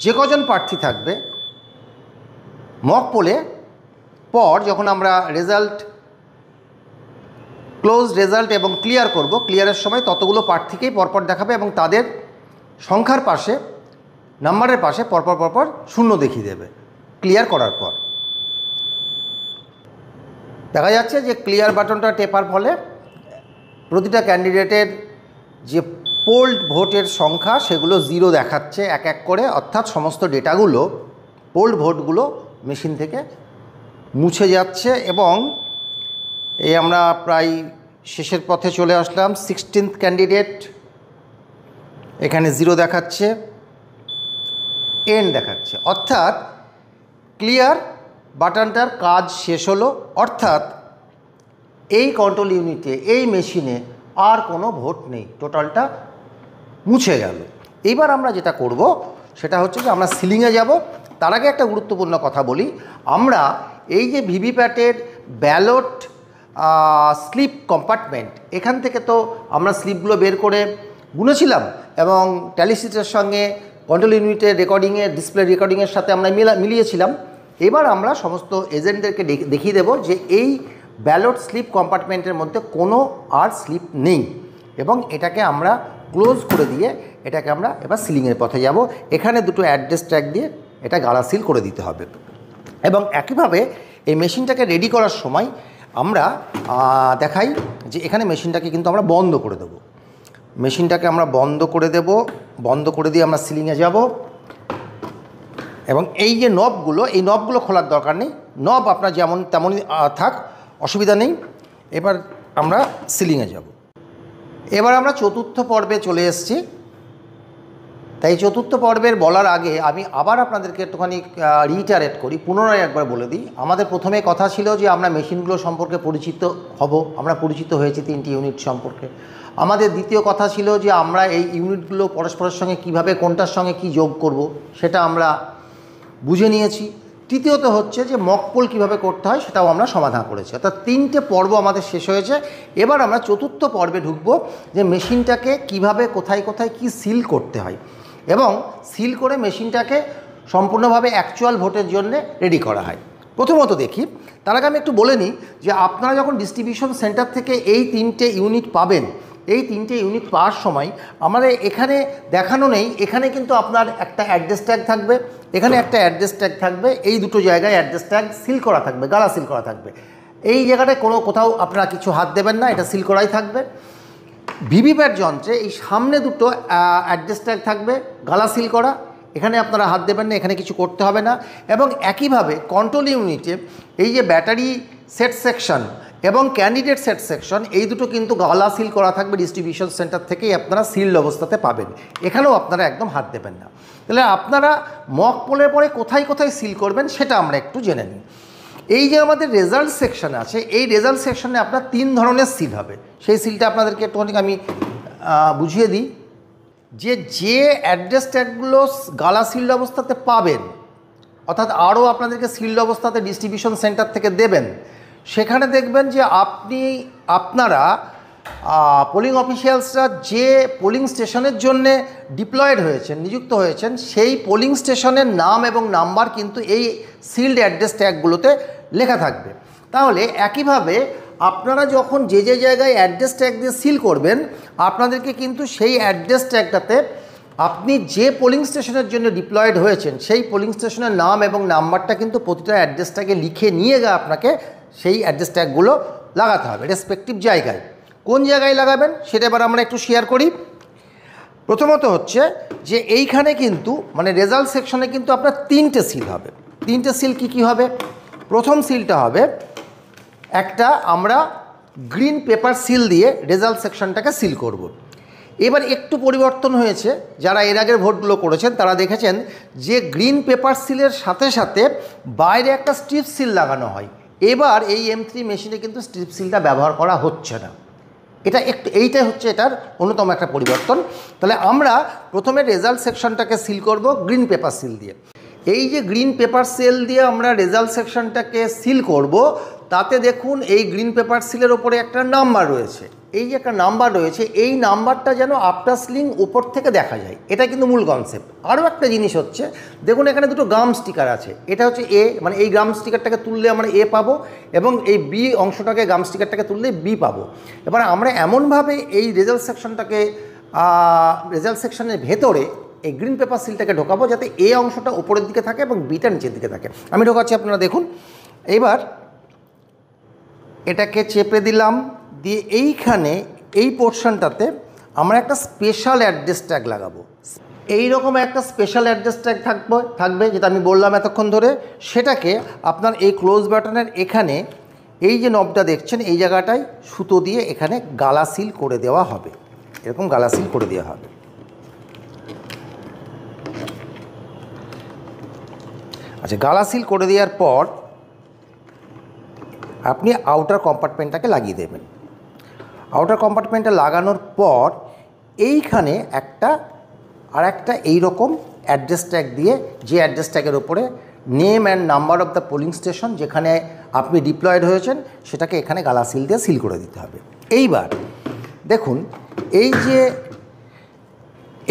যে কজন প্রার্থী থাকবে মক পোলে পর যখন আমরা রেজাল্ট ক্লোজ, রেজাল্ট এবং ক্লিয়ার করব, ক্লিয়ারের সময় ততগুলো প্রার্থীকেই পরপর দেখাবে এবং তাদের সংখ্যার পাশে, নাম্বারের পাশে পরপর পরপর 0 দেখিয়ে দেবে ক্লিয়ার করার পর। দেখা যাচ্ছে যে ক্লিয়ার বাটনটা টেপার ফলে প্রতিটা ক্যান্ডিডেটের যে পোল্ড ভোটের সংখ্যা সেগুলো 0 দেখাচ্ছে এক এক করে, অর্থাৎ সমস্ত ডেটাগুলো, পোল্ড ভোটগুলো মেশিন থেকে মুছে যাচ্ছে। এবং এই আমরা প্রায় শেষের পথে চলে আসলাম। 16th ক্যান্ডিডেট, এখানে 0 দেখাচ্ছে, এন্ড দেখাচ্ছে, অর্থাৎ ক্লিয়ার বাটনটার কাজ শেষ হলো। অর্থাৎ এই কন্ট্রোল ইউনিটে, এই মেশিনে আর কোনো ভোট নেই, টোটালটা মুছে গেল। এইবার আমরা যেটা করব সেটা হচ্ছে যে আমরা সিলিংয়ে যাব। তার আগে একটা গুরুত্বপূর্ণ কথা বলি, আমরা এই যে ভিভিপ্যাটের ব্যালট স্লিপ কম্পার্টমেন্ট, এখান থেকে তো আমরা স্লিপগুলো বের করে গুনেছিলাম এবং ট্যালিশিটের সঙ্গে কন্ট্রোল ইউনিটের রেকর্ডিংয়ে, ডিসপ্লে রেকর্ডিংয়ের সাথে আমরা মিলিয়েছিলাম। এবার আমরা সমস্ত এজেন্টদেরকে দেখিয়ে দেব যে এই ব্যালট স্লিপ কম্পার্টমেন্টের মধ্যে কোনো আর স্লিপ নেই এবং এটাকে আমরা ক্লোজ করে দিয়ে এটাকে আমরা এবার সিলিংয়ের পথে যাব। এখানে দুটো অ্যাড্রেস ট্যাগ দিয়ে এটা গালা সিল করে দিতে হবে। এবং একইভাবে এই মেশিনটাকে রেডি করার সময় আমরা দেখাই যে এখানে মেশিনটাকে কিন্তু আমরা বন্ধ করে দেব। মেশিনটাকে আমরা বন্ধ করে দেব, বন্ধ করে দিয়ে আমরা সিলিংয়ে যাব। এবং এই যে নবগুলো, এই নবগুলো খোলার দরকার নেই, নব আপনার যেমন তেমনই থাক, অসুবিধা নেই। এবার আমরা সিলিংয়ে যাব। এবার আমরা চতুর্থ পর্বে চলে এসেছি। তাই চতুর্থ পর্বের বলার আগে আমি আবার আপনাদেরকে একটুখানি রিটারেট করি, পুনরায় একবার বলে দিই। আমাদের প্রথমে কথা ছিল যে আমরা মেশিনগুলো সম্পর্কে পরিচিত হব, আমরা পরিচিত হয়েছি 3টি ইউনিট সম্পর্কে। আমাদের দ্বিতীয় কথা ছিল যে আমরা এই ইউনিটগুলো পরস্পরের সঙ্গে কিভাবে, কোনটার সঙ্গে কি যোগ করব সেটা আমরা বুঝে নিয়েছি। তৃতীয়ত হচ্ছে যে মক পোল কীভাবে করতে হয় সেটাও আমরা সমাধান করেছি। অর্থাৎ 3টে পর্ব আমাদের শেষ হয়েছে। এবার আমরা চতুর্থ পর্বে ঢুকবো যে মেশিনটাকে কিভাবে, কোথায় কোথায় কি সিল করতে হয় এবং সিল করে মেশিনটাকে সম্পূর্ণভাবে অ্যাকচুয়াল ভোটের জন্য রেডি করা হয়। প্রথমত দেখি, তার আগে আমি একটু বলে নিই যে আপনারা যখন ডিস্ট্রিবিউশন সেন্টার থেকে এই 3টে ইউনিট পাবেন, এই 3টে ইউনিট পাওয়ার সময় আমাদের এখানে দেখানো নেই, এখানে কিন্তু আপনার একটা অ্যাড্রেস ট্যাগ থাকবে, এখানে একটা অ্যাড্রেস ট্যাগ থাকবে, এই দুটো জায়গায় অ্যাড্রেস ট্যাগ সিল করা থাকবে, গালা সিল করা থাকবে। এই জায়গাটায় কোথাও আপনারা কিছু হাত দেবেন না, এটা সিল করাই থাকবে। ভিভিপ্যাট যন্ত্রে এই সামনে দুটো অ্যাড্রেস ট্যাগ থাকবে, গালা সিল করা, এখানে আপনারা হাত দেবেন না, এখানে কিছু করতে হবে না। এবং একইভাবে কন্ট্রোল ইউনিটে এই যে ব্যাটারি সেট সেকশন, এবং ক্যান্ডিডেট সেট সেকশন, এই দুটো কিন্তু গালা সিল করা থাকবে, ডিস্ট্রিবিউশন সেন্টার থেকেই আপনারা সিলড অবস্থাতে পাবেন, এখানেও আপনারা একদম হাত দেবেন না। তাহলে আপনারা মক পোলের পরে কোথায় কোথায় সিল করবেন সেটা আমরা একটু জেনে নিই। এই যে আমাদের রেজাল্ট সেকশন আছে, এই রেজাল্ট সেকশনে আপনার 3 ধরনের সিল হবে। সেই সিলটা আপনাদেরকে একটুখানি আমি বুঝিয়ে দিই। যে অ্যাড্রেস ট্যাগগুলো গালা সিল্ড অবস্থাতে পাবেন, অর্থাৎ আরও আপনাদেরকে সিল্ড অবস্থাতে ডিস্ট্রিবিউশন সেন্টার থেকে দেবেন, সেখানে দেখবেন যে আপনারা পোলিং অফিসিয়ালসরা যে পোলিং স্টেশনের জন্যে ডিপ্লয়েড হয়েছেন, নিযুক্ত হয়েছেন, সেই পোলিং স্টেশনের নাম এবং নাম্বার কিন্তু এই সিল্ড অ্যাড্রেস ট্যাগগুলোতে লেখা থাকবে। তাহলে একইভাবে আপনারা যখন যে জায়গায় অ্যাড্রেস ট্যাগ দিয়ে সিল করবেন, আপনাদেরকে কিন্তু সেই অ্যাড্রেস ট্যাগটাতে আপনি যে পোলিং স্টেশনের জন্য ডিপ্লয়েড হয়েছেন সেই পোলিং স্টেশনের নাম এবং নাম্বারটা কিন্তু প্রতিটা অ্যাড্রেস ট্যাগে লিখে নিয়ে গিয়ে আপনাকে সেই অ্যাড্রেস ট্যাগগুলো লাগাতে হবে রেসপেক্টিভ জায়গায়। কোন জায়গায় লাগাবেন সেটা এবার আমরা একটু শেয়ার করি। প্রথমত হচ্ছে যে এইখানে কিন্তু মানে রেজাল্ট সেকশনে কিন্তু আপনার 3টে সিল হবে। 3টে সিল কি হবে? প্রথম সিলটা হবে একটা আমরা গ্রিন পেপার সিল দিয়ে রেজাল্ট সেকশনটাকে সিল করব। এবার একটু পরিবর্তন হয়েছে, যারা এর আগের ভোটগুলো করেছেন তারা দেখেছেন যে গ্রিন পেপার সিলের সাথে সাথে বাইরে একটা স্ট্রিপ সিল লাগানো হয়। এবার এই M3 মেশিনে কিন্তু স্ট্রিপ সিলটা ব্যবহার করা হচ্ছে না। এইটাই হচ্ছে এটার অন্যতম একটা পরিবর্তন। তাহলে আমরা প্রথমে রেজাল্ট সেকশনটাকে সিল করব গ্রিন পেপার সিল দিয়ে। এই যে গ্রিন পেপার সিল দিয়ে আমরা রেজাল্ট সেকশনটাকে সিল করব, তাতে দেখুন এই গ্রিন পেপার সিলের ওপরে একটা নাম্বার রয়েছে। এই যে একটা নাম্বার রয়েছে, এই নাম্বারটা যেন আফটার সিলিং উপর থেকে দেখা যায়, এটা কিন্তু মূল কনসেপ্ট। আরও একটা জিনিস হচ্ছে, দেখুন এখানে দুটো গাম স্টিকার আছে, এটা হচ্ছে এ, মানে এই গাম স্টিকারটাকে তুললে আমরা এ পাবো, এবং এই বি অংশটাকে গাম স্টিকারটাকে তুললে বি পাবো। এবার আমরা এমনভাবে এই রেজাল্ট সেকশনের ভেতরে এই গ্রিন পেপার সিলটাকে ঢোকাবো যাতে এ অংশটা উপরের দিকে থাকে এবং বিটা নিচের দিকে থাকে। আমি ঢোকাচ্ছি, আপনারা দেখুন। এইবার এটাকে চেপে দিলাম, দিয়ে এইখানে এই পোর্শনটাতে আমরা একটা স্পেশাল অ্যাড্রেস ট্যাগ লাগাবো। এইরকম একটা স্পেশাল অ্যাড্রেস ট্যাগ থাকবে যেটা আমি বললাম এতক্ষণ ধরে। সেটাকে আপনার এই ক্লোজ বাটনের এখানে এই যে নবটা দেখছেন এই জায়গাটায় সুতো দিয়ে এখানে গালা সিল করে দেওয়া হবে, এরকম গালা সিল করে দেওয়া হবে। আচ্ছা, গালা সিল করে দেওয়ার পর আপনি আউটার কম্পার্টমেন্টটাকে লাগিয়ে দেবেন। আউটার কম্পার্টমেন্টটা লাগানোর পর এইখানে একটা এইরকম অ্যাড্রেস ট্যাগ দিয়ে, যে অ্যাড্রেস ট্যাগের ওপরে name and number of the polling station যেখানে আপনি ডিপ্লয়েড হয়েছেন সেটাকে এখানে গালা সিল দিয়ে সিল করে দিতে হবে। এইবার দেখুন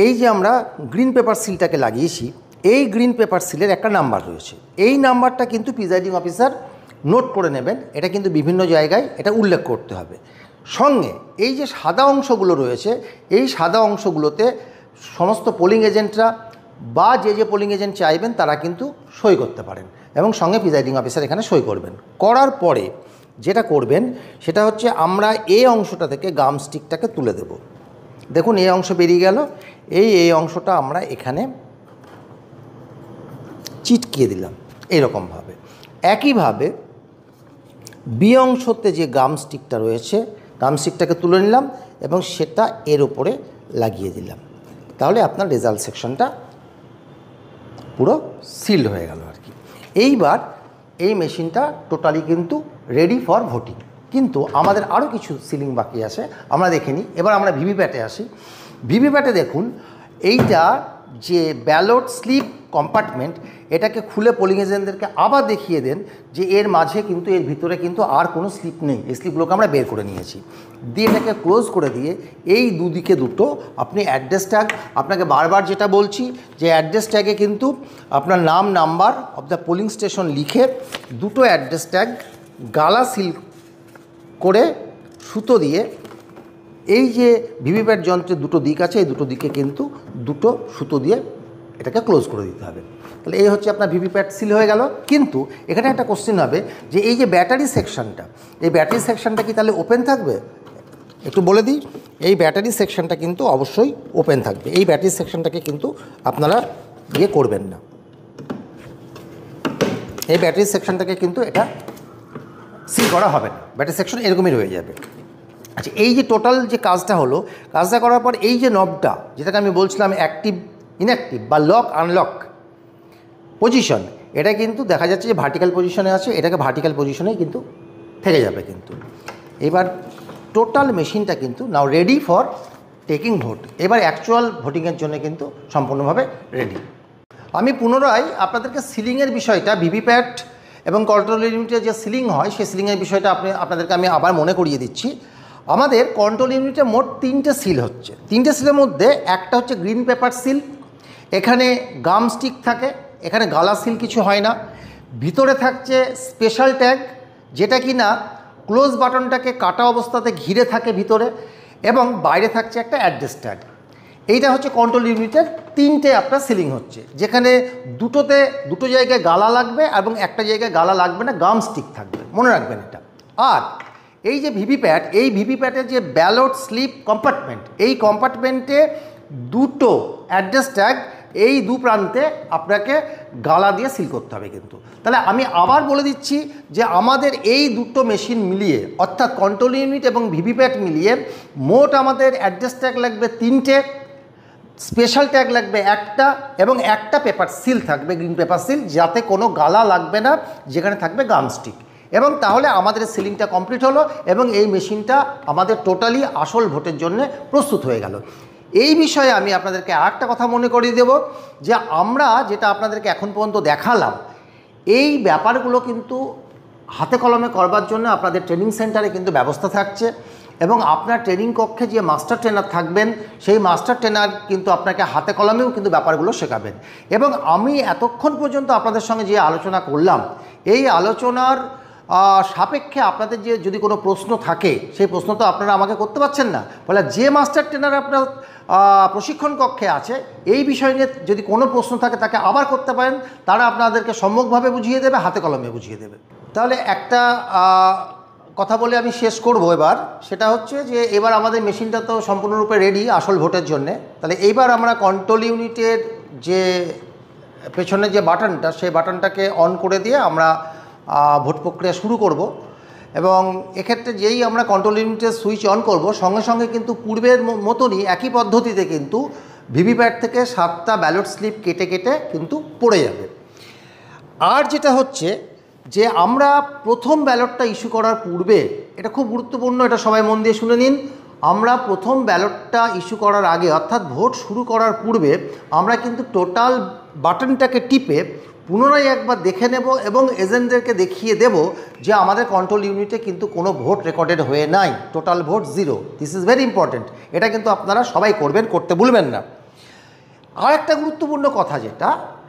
এই যে আমরা গ্রিন পেপার সিলটাকে লাগিয়েছি, এই গ্রিন পেপার সিলের একটা নাম্বার রয়েছে। এই নাম্বারটা কিন্তু প্রিজাইডিং অফিসার নোট করে নেবেন, এটা কিন্তু বিভিন্ন জায়গায় এটা উল্লেখ করতে হবে। সঙ্গে এই যে সাদা অংশগুলো রয়েছে, এই সাদা অংশগুলোতে সমস্ত পোলিং এজেন্টরা বা যে পোলিং এজেন্ট চাইবেন তারা কিন্তু সই করতে পারেন, এবং সঙ্গে প্রিজাইডিং অফিসার এখানে সই করবেন। করার পরে যেটা করবেন সেটা হচ্ছে আমরা এই অংশটা থেকে গাম স্টিকটাকে তুলে দেব। দেখুন এই অংশ বেরিয়ে গেল, এই অংশটা আমরা এখানে চিটকিয়ে দিলাম এইরকমভাবে। একইভাবে বি অংশতে যে গাম স্টিকটা রয়েছে, গাম স্টিকটাকে তুলে নিলাম এবং সেটা এর উপরে লাগিয়ে দিলাম। তাহলে আপনার রেজাল্ট সেকশনটা পুরো সিলড হয়ে গেল আর কি। এইবার এই মেশিনটা টোটালি কিন্তু রেডি ফর ভোটিং। কিন্তু আমাদের আরও কিছু সিলিং বাকি আছে, আমরা দেখে নিই। এবার আমরা ভিভিপ্যাটে আসি। ভিভিপ্যাটে দেখুন এইটা যে ব্যালট স্লিপ কম্পার্টমেন্ট, এটাকে খুলে পোলিং এজেন্টদেরকে আবার দেখিয়ে দেন যে এর মাঝে কিন্তু এর ভিতরে কিন্তু আর কোনো স্লিপ নেই, এই স্লিপগুলোকে আমরা বের করে নিয়েছি। দিয়ে এটাকে ক্লোজ করে দিয়ে এই দুদিকে দুটো আপনি অ্যাড্রেস ট্যাগ, আপনাকে বারবার যেটা বলছি যে অ্যাড্রেস ট্যাগে কিন্তু আপনার নাম number of the polling station লিখে দুটো অ্যাড্রেস ট্যাগ গালা সিল করে সুতো দিয়ে, এই যে ভিভিপ্যাট যন্ত্রের দুটো দিক আছে এই দুটো দিকে কিন্তু দুটো সুতো দিয়ে এটাকে ক্লোজ করে দিতে হবে। তাহলে এই হচ্ছে আপনার ভিভিপ্যাট সিল হয়ে গেল। কিন্তু এখানে একটা কোশ্চেন হবে যে এই যে ব্যাটারি সেকশনটা, এই ব্যাটারি সেকশনটা কি তাহলে ওপেন থাকবে? একটু বলে দিই, এই ব্যাটারি সেকশনটা কিন্তু অবশ্যই ওপেন থাকবে। এই ব্যাটারি সেকশনটাকে কিন্তু আপনারা করবেন না, এই ব্যাটারি সেকশনটাকে কিন্তু এটা সিল করা হবে না, ব্যাটারি সেকশন এরকমই রয়ে যাবে। আচ্ছা, এই যে টোটাল যে কাজটা হলো, কাজটা করার পর এই যে নবটা যেটাকে আমি বলছিলাম অ্যাক্টিভ ইনঅ্যাক্টিভ বা লক আনলক পজিশন, এটা কিন্তু দেখা যাচ্ছে যে ভার্টিক্যাল পজিশনে আছে, এটাকে ভার্টিক্যাল পজিশনেই কিন্তু থেকে যাবে। কিন্তু এবার টোটাল মেশিনটা কিন্তু নাও রেডি ফর টেকিং ভোট। এবার অ্যাকচুয়াল ভোটিংয়ের জন্য কিন্তু সম্পূর্ণভাবে রেডি। আমি পুনরায় আপনাদেরকে সিলিংয়ের বিষয়টা, ভিভিপ্যাট এবং কন্ট্রোল ইউনিটের যে সিলিং হয় সেই সিলিংয়ের বিষয়টা আপনাদেরকে আমি আবার মনে করিয়ে দিচ্ছি। আমাদের কন্ট্রোল ইউনিটে মোট 3টে সিল হচ্ছে। 3টে সিলের মধ্যে একটা হচ্ছে গ্রিন পেপার সিল, এখানে গাম স্টিক থাকে, এখানে গালা সিল কিছু হয় না। ভিতরে থাকছে স্পেশাল ট্যাগ, যেটা কি না ক্লোজ বাটনটাকে কাটা অবস্থাতে ঘিরে থাকে ভিতরে, এবং বাইরে থাকছে একটা অ্যাড্রেস ট্যাগ। এইটা হচ্ছে কন্ট্রোল ইউনিটের 3টে আপনার সিলিং হচ্ছে, যেখানে দুটো জায়গায় গালা লাগবে এবং একটা জায়গায় গালা লাগবে না, গাম স্টিক থাকবে, মনে রাখবেন এটা। আর এই যে ভিভিপ্যাট, এই ভিভিপ্যাটের যে ব্যালট স্লিপ কম্পার্টমেন্ট, এই কম্পার্টমেন্টে দুটো অ্যাড্রেস ট্যাগ এই দু প্রান্তে আপনাকে গালা দিয়ে সিল করতে হবে। কিন্তু তাহলে আমি আবার বলে দিচ্ছি যে আমাদের এই দুটো মেশিন মিলিয়ে, অর্থাৎ কন্ট্রোল ইউনিট এবং ভিভিপ্যাট মিলিয়ে মোট আমাদের অ্যাড্রেস ট্যাগ লাগবে 3টে, স্পেশাল ট্যাগ লাগবে একটা, এবং একটা পেপার সিল থাকবে, গ্রিন পেপার সিল, যাতে কোনো গালা লাগবে না, যেখানে থাকবে গাম স্টিক। এবং তাহলে আমাদের সিলিংটা কমপ্লিট হলো এবং এই মেশিনটা আমাদের টোটালি আসল ভোটের জন্য প্রস্তুত হয়ে গেল। এই বিষয়ে আমি আপনাদেরকে আরেকটা কথা মনে করিয়ে দেব, যে আমরা যেটা আপনাদেরকে এখন পর্যন্ত দেখালাম, এই ব্যাপারগুলো কিন্তু হাতে কলমে করবার জন্য আপনাদের ট্রেনিং সেন্টারে কিন্তু ব্যবস্থা থাকছে, এবং আপনার ট্রেনিং কক্ষে যে মাস্টার ট্রেনার থাকবেন, সেই মাস্টার ট্রেনার কিন্তু আপনাকে হাতে কলমেও কিন্তু ব্যাপারগুলো শেখাবেন। এবং আমি এতক্ষণ পর্যন্ত আপনাদের সঙ্গে যে আলোচনা করলাম, এই আলোচনার সাপেক্ষে আপনাদের যে যদি কোনো প্রশ্ন থাকে, সেই প্রশ্ন তো আপনারা আমাকে করতে পারছেন না, বলে যে মাস্টার ট্রেনার আপনার প্রশিক্ষণ কক্ষে আছে, এই বিষয় নিয়ে যদি কোনো প্রশ্ন থাকে তাকে আবার করতে পারেন, তারা আপনাদেরকে সম্যকভাবে বুঝিয়ে দেবে, হাতে কলমে বুঝিয়ে দেবে। তাহলে একটা কথা বলে আমি শেষ করব এবার, সেটা হচ্ছে যে এবার আমাদের মেশিনটা তো সম্পূর্ণরূপে রেডি আসল ভোটের জন্যে। তাহলে এইবার আমরা কন্ট্রোল ইউনিটের যে পেছনে যে বাটনটা, সেই বাটনটাকে অন করে দিয়ে আমরা ভোট প্রক্রিয়া শুরু করব। এবং এক্ষেত্রে যেই আমরা কন্ট্রোল ইউনিটের সুইচ অন করব, সঙ্গে সঙ্গে কিন্তু পূর্বের মতনই একই পদ্ধতিতে কিন্তু ভিভিপ্যাট থেকে 7টা ব্যালট স্লিপ কেটে কেটে কিন্তু পড়ে যাবে। আর যেটা হচ্ছে যে আমরা প্রথম ব্যালটটা ইস্যু করার পূর্বে, এটা খুব গুরুত্বপূর্ণ, এটা সবাই মন দিয়ে শুনে নিন, আমরা প্রথম ব্যালটটা ইস্যু করার আগে, অর্থাৎ ভোট শুরু করার পূর্বে, আমরা কিন্তু টোটাল বাটনটাকে টিপে পুনরায় একবার দেখে নেব এবং এজেন্টদেরকে দেখিয়ে দেব যে আমাদের কন্ট্রোল ইউনিটে কিন্তু কোনো ভোট রেকর্ডেড হয়ে নাই, total vote 0। This is very important, এটা কিন্তু আপনারা সবাই করবেন, করতে ভুলবেন না। আর একটা গুরুত্বপূর্ণ কথা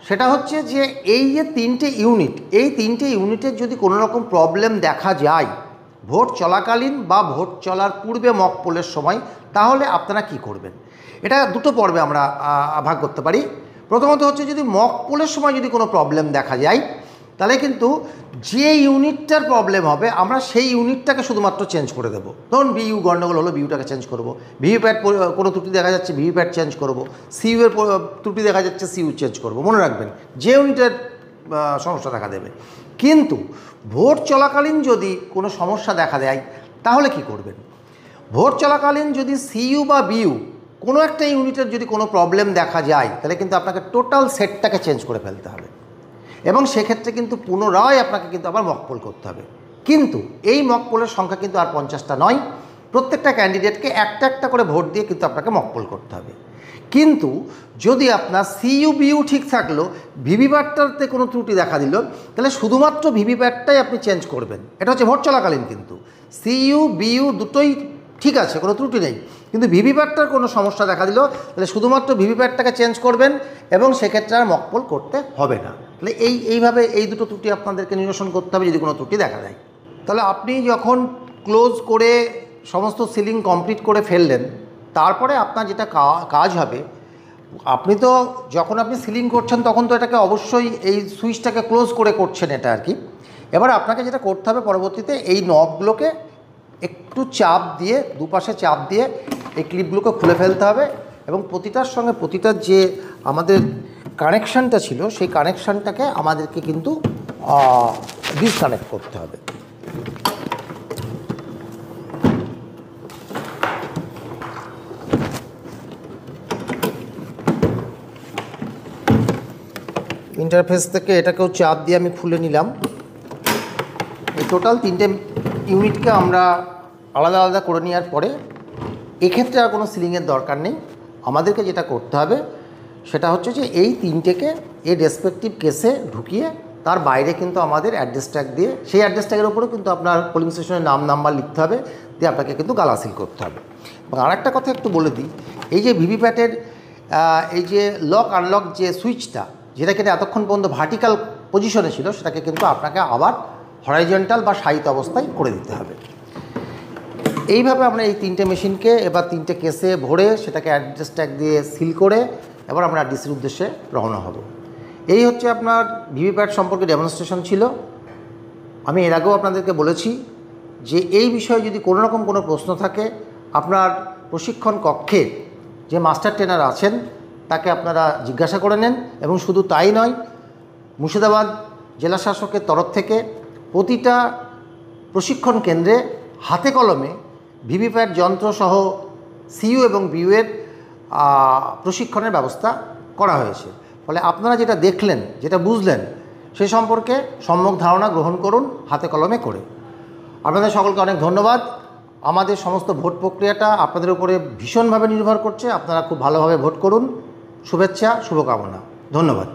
সেটা হচ্ছে যে এই যে 3টে ইউনিট, এই 3টে ইউনিটের যদি কোনো রকম প্রবলেম দেখা যায় ভোট চলাকালীন বা ভোট চলার পূর্বে মক পোলের সময়, তাহলে আপনারা কি করবেন। এটা দুটো পর্বে আমরা ভাগ করতে পারি। প্রথমত হচ্ছে যদি মক পোলের সময় যদি কোনো প্রবলেম দেখা যায়, তাহলে কিন্তু যে ইউনিটটার প্রবলেম হবে আমরা সেই ইউনিটটাকে শুধুমাত্র চেঞ্জ করে দেবো। ধরুন বিইউ গণ্ডগোল হলো, বিইউটাকে চেঞ্জ করব, ভিভিপ্যাট কোনো ত্রুটি দেখা যাচ্ছে ভিভিপ্যাট চেঞ্জ করব, সিইউ এর ত্রুটি দেখা যাচ্ছে সিইউ চেঞ্জ করব। মনে রাখবেন যে ইউনিটের সমস্যা দেখা দেবে। কিন্তু ভোট চলাকালীন যদি কোনো সমস্যা দেখা দেয় তাহলে কি করবেন। ভোট চলাকালীন যদি সিইউ বা বিইউ কোনো একটা ইউনিটের যদি কোনো প্রবলেম দেখা যায়, তাহলে কিন্তু আপনাকে টোটাল সেটটাকে চেঞ্জ করে ফেলতে হবে, এবং সেক্ষেত্রে কিন্তু পুনরায় আপনাকে কিন্তু আবার মক পোল করতে হবে। কিন্তু এই মক পোলের সংখ্যা কিন্তু আর 50টা নয়, প্রত্যেকটা ক্যান্ডিডেটকে একটা একটা করে ভোট দিয়ে কিন্তু আপনাকে মক পোল করতে হবে। কিন্তু যদি আপনার সিইউ বিইউ ঠিক থাকলো, ভিভিপ্যাটটাতে কোনো ত্রুটি দেখা দিল, তাহলে শুধুমাত্র ভিভিপ্যাটটাই আপনি চেঞ্জ করবেন। এটা হচ্ছে ভোট চলাকালীন। কিন্তু সিইউ বিইউ দুটোই ঠিক আছে, কোনো ত্রুটি নেই, কিন্তু ভিভিপ্যাটটার কোনো সমস্যা দেখা দিল, তাহলে শুধুমাত্র ভিভিপ্যাটটাকে চেঞ্জ করবেন এবং সেক্ষেত্রে আর মক পোল করতে হবে না। তাহলে এইভাবে এই দুটো ত্রুটি আপনাদেরকে নিরসন করতে হবে যদি কোনো ত্রুটি দেখা দেয়। তাহলে আপনি যখন ক্লোজ করে সমস্ত সিলিং কমপ্লিট করে ফেললেন, তারপরে আপনার যেটা কাজ হবে, আপনি তো যখন আপনি সিলিং করছেন তখন তো এটাকে অবশ্যই এই সুইচটাকে ক্লোজ করে করছেন এটা আর কি। এবার আপনাকে যেটা করতে হবে পরবর্তীতে, এই নবগুলোকে একটু চাপ দিয়ে, দুপাশে চাপ দিয়ে এই ক্লিপগুলোকে খুলে ফেলতে হবে এবং প্রতিটার সঙ্গে প্রতিটার যে আমাদের কানেকশানটা ছিল সেই কানেকশানটাকে আমাদেরকে কিন্তু ডিসকানেক্ট করতে হবে। ইন্টারফেস থেকে এটাকেও চাপ দিয়ে আমি খুলে নিলাম। এই টোটাল 3টে ইউনিটকে আমরা আলাদা আলাদা করে নেওয়ার পরে এক্ষেত্রে আর কোনো সিলিংয়ের দরকার নেই। আমাদেরকে যেটা করতে হবে সেটা হচ্ছে যে এই 3টেকে এর রেসপেক্টিভ কেসে ঢুকিয়ে তার বাইরে কিন্তু আমাদের অ্যাড্রেস ট্যাগ দিয়ে, সেই অ্যাড্রেস ট্যাগের উপরেও কিন্তু আপনার পোলিং স্টেশনের নাম নাম্বার লিখতে হবে, দিয়ে আপনাকে কিন্তু গালা সিল করতে হবে। এবং আরেকটা কথা একটু বলে দিই, এই যে ভিভিপ্যাটের এই যে লক আনলক যে সুইচটা, যেটা কিন্তু এতক্ষণ পর্যন্ত ভার্টিক্যাল পজিশনে ছিল, সেটাকে কিন্তু আপনাকে আবার হরাইজন্টাল বা সাহিত্য অবস্থায় করে দিতে হবে। এইভাবে আমরা এই 3টে মেশিনকে এবার 3টে কেসে ভরে সেটাকে অ্যাড্রেস ট্যাগ দিয়ে সিল করে এবার আমরা ডিসির উদ্দেশ্যে রওনা হব। এই হচ্ছে আপনার ভিভিপ্যাট সম্পর্কে ডেমনস্ট্রেশন ছিল। আমি এর আগেও আপনাদেরকে বলেছি যে এই বিষয়ে যদি কোনো রকম কোনো প্রশ্ন থাকে, আপনার প্রশিক্ষণ কক্ষে যে মাস্টার ট্রেনার আছেন তাকে আপনারা জিজ্ঞাসা করে নেন। এবং শুধু তাই নয়, মুর্শিদাবাদ জেলা শাসকের তরফ থেকে প্রতিটা প্রশিক্ষণ কেন্দ্রে হাতে কলমে ভিভিপ্যাট যন্ত্রসহ সিইউ এবং বিইউয়ের প্রশিক্ষণের ব্যবস্থা করা হয়েছে। ফলে আপনারা যেটা দেখলেন, যেটা বুঝলেন, সে সম্পর্কে সম্যক ধারণা গ্রহণ করুন হাতে কলমে করে। আপনাদের সকলকে অনেক ধন্যবাদ। আমাদের সমস্ত ভোট প্রক্রিয়াটা আপনাদের উপরে ভীষণভাবে নির্ভর করছে। আপনারা খুব ভালোভাবে ভোট করুন। শুভেচ্ছা, শুভকামনা, ধন্যবাদ।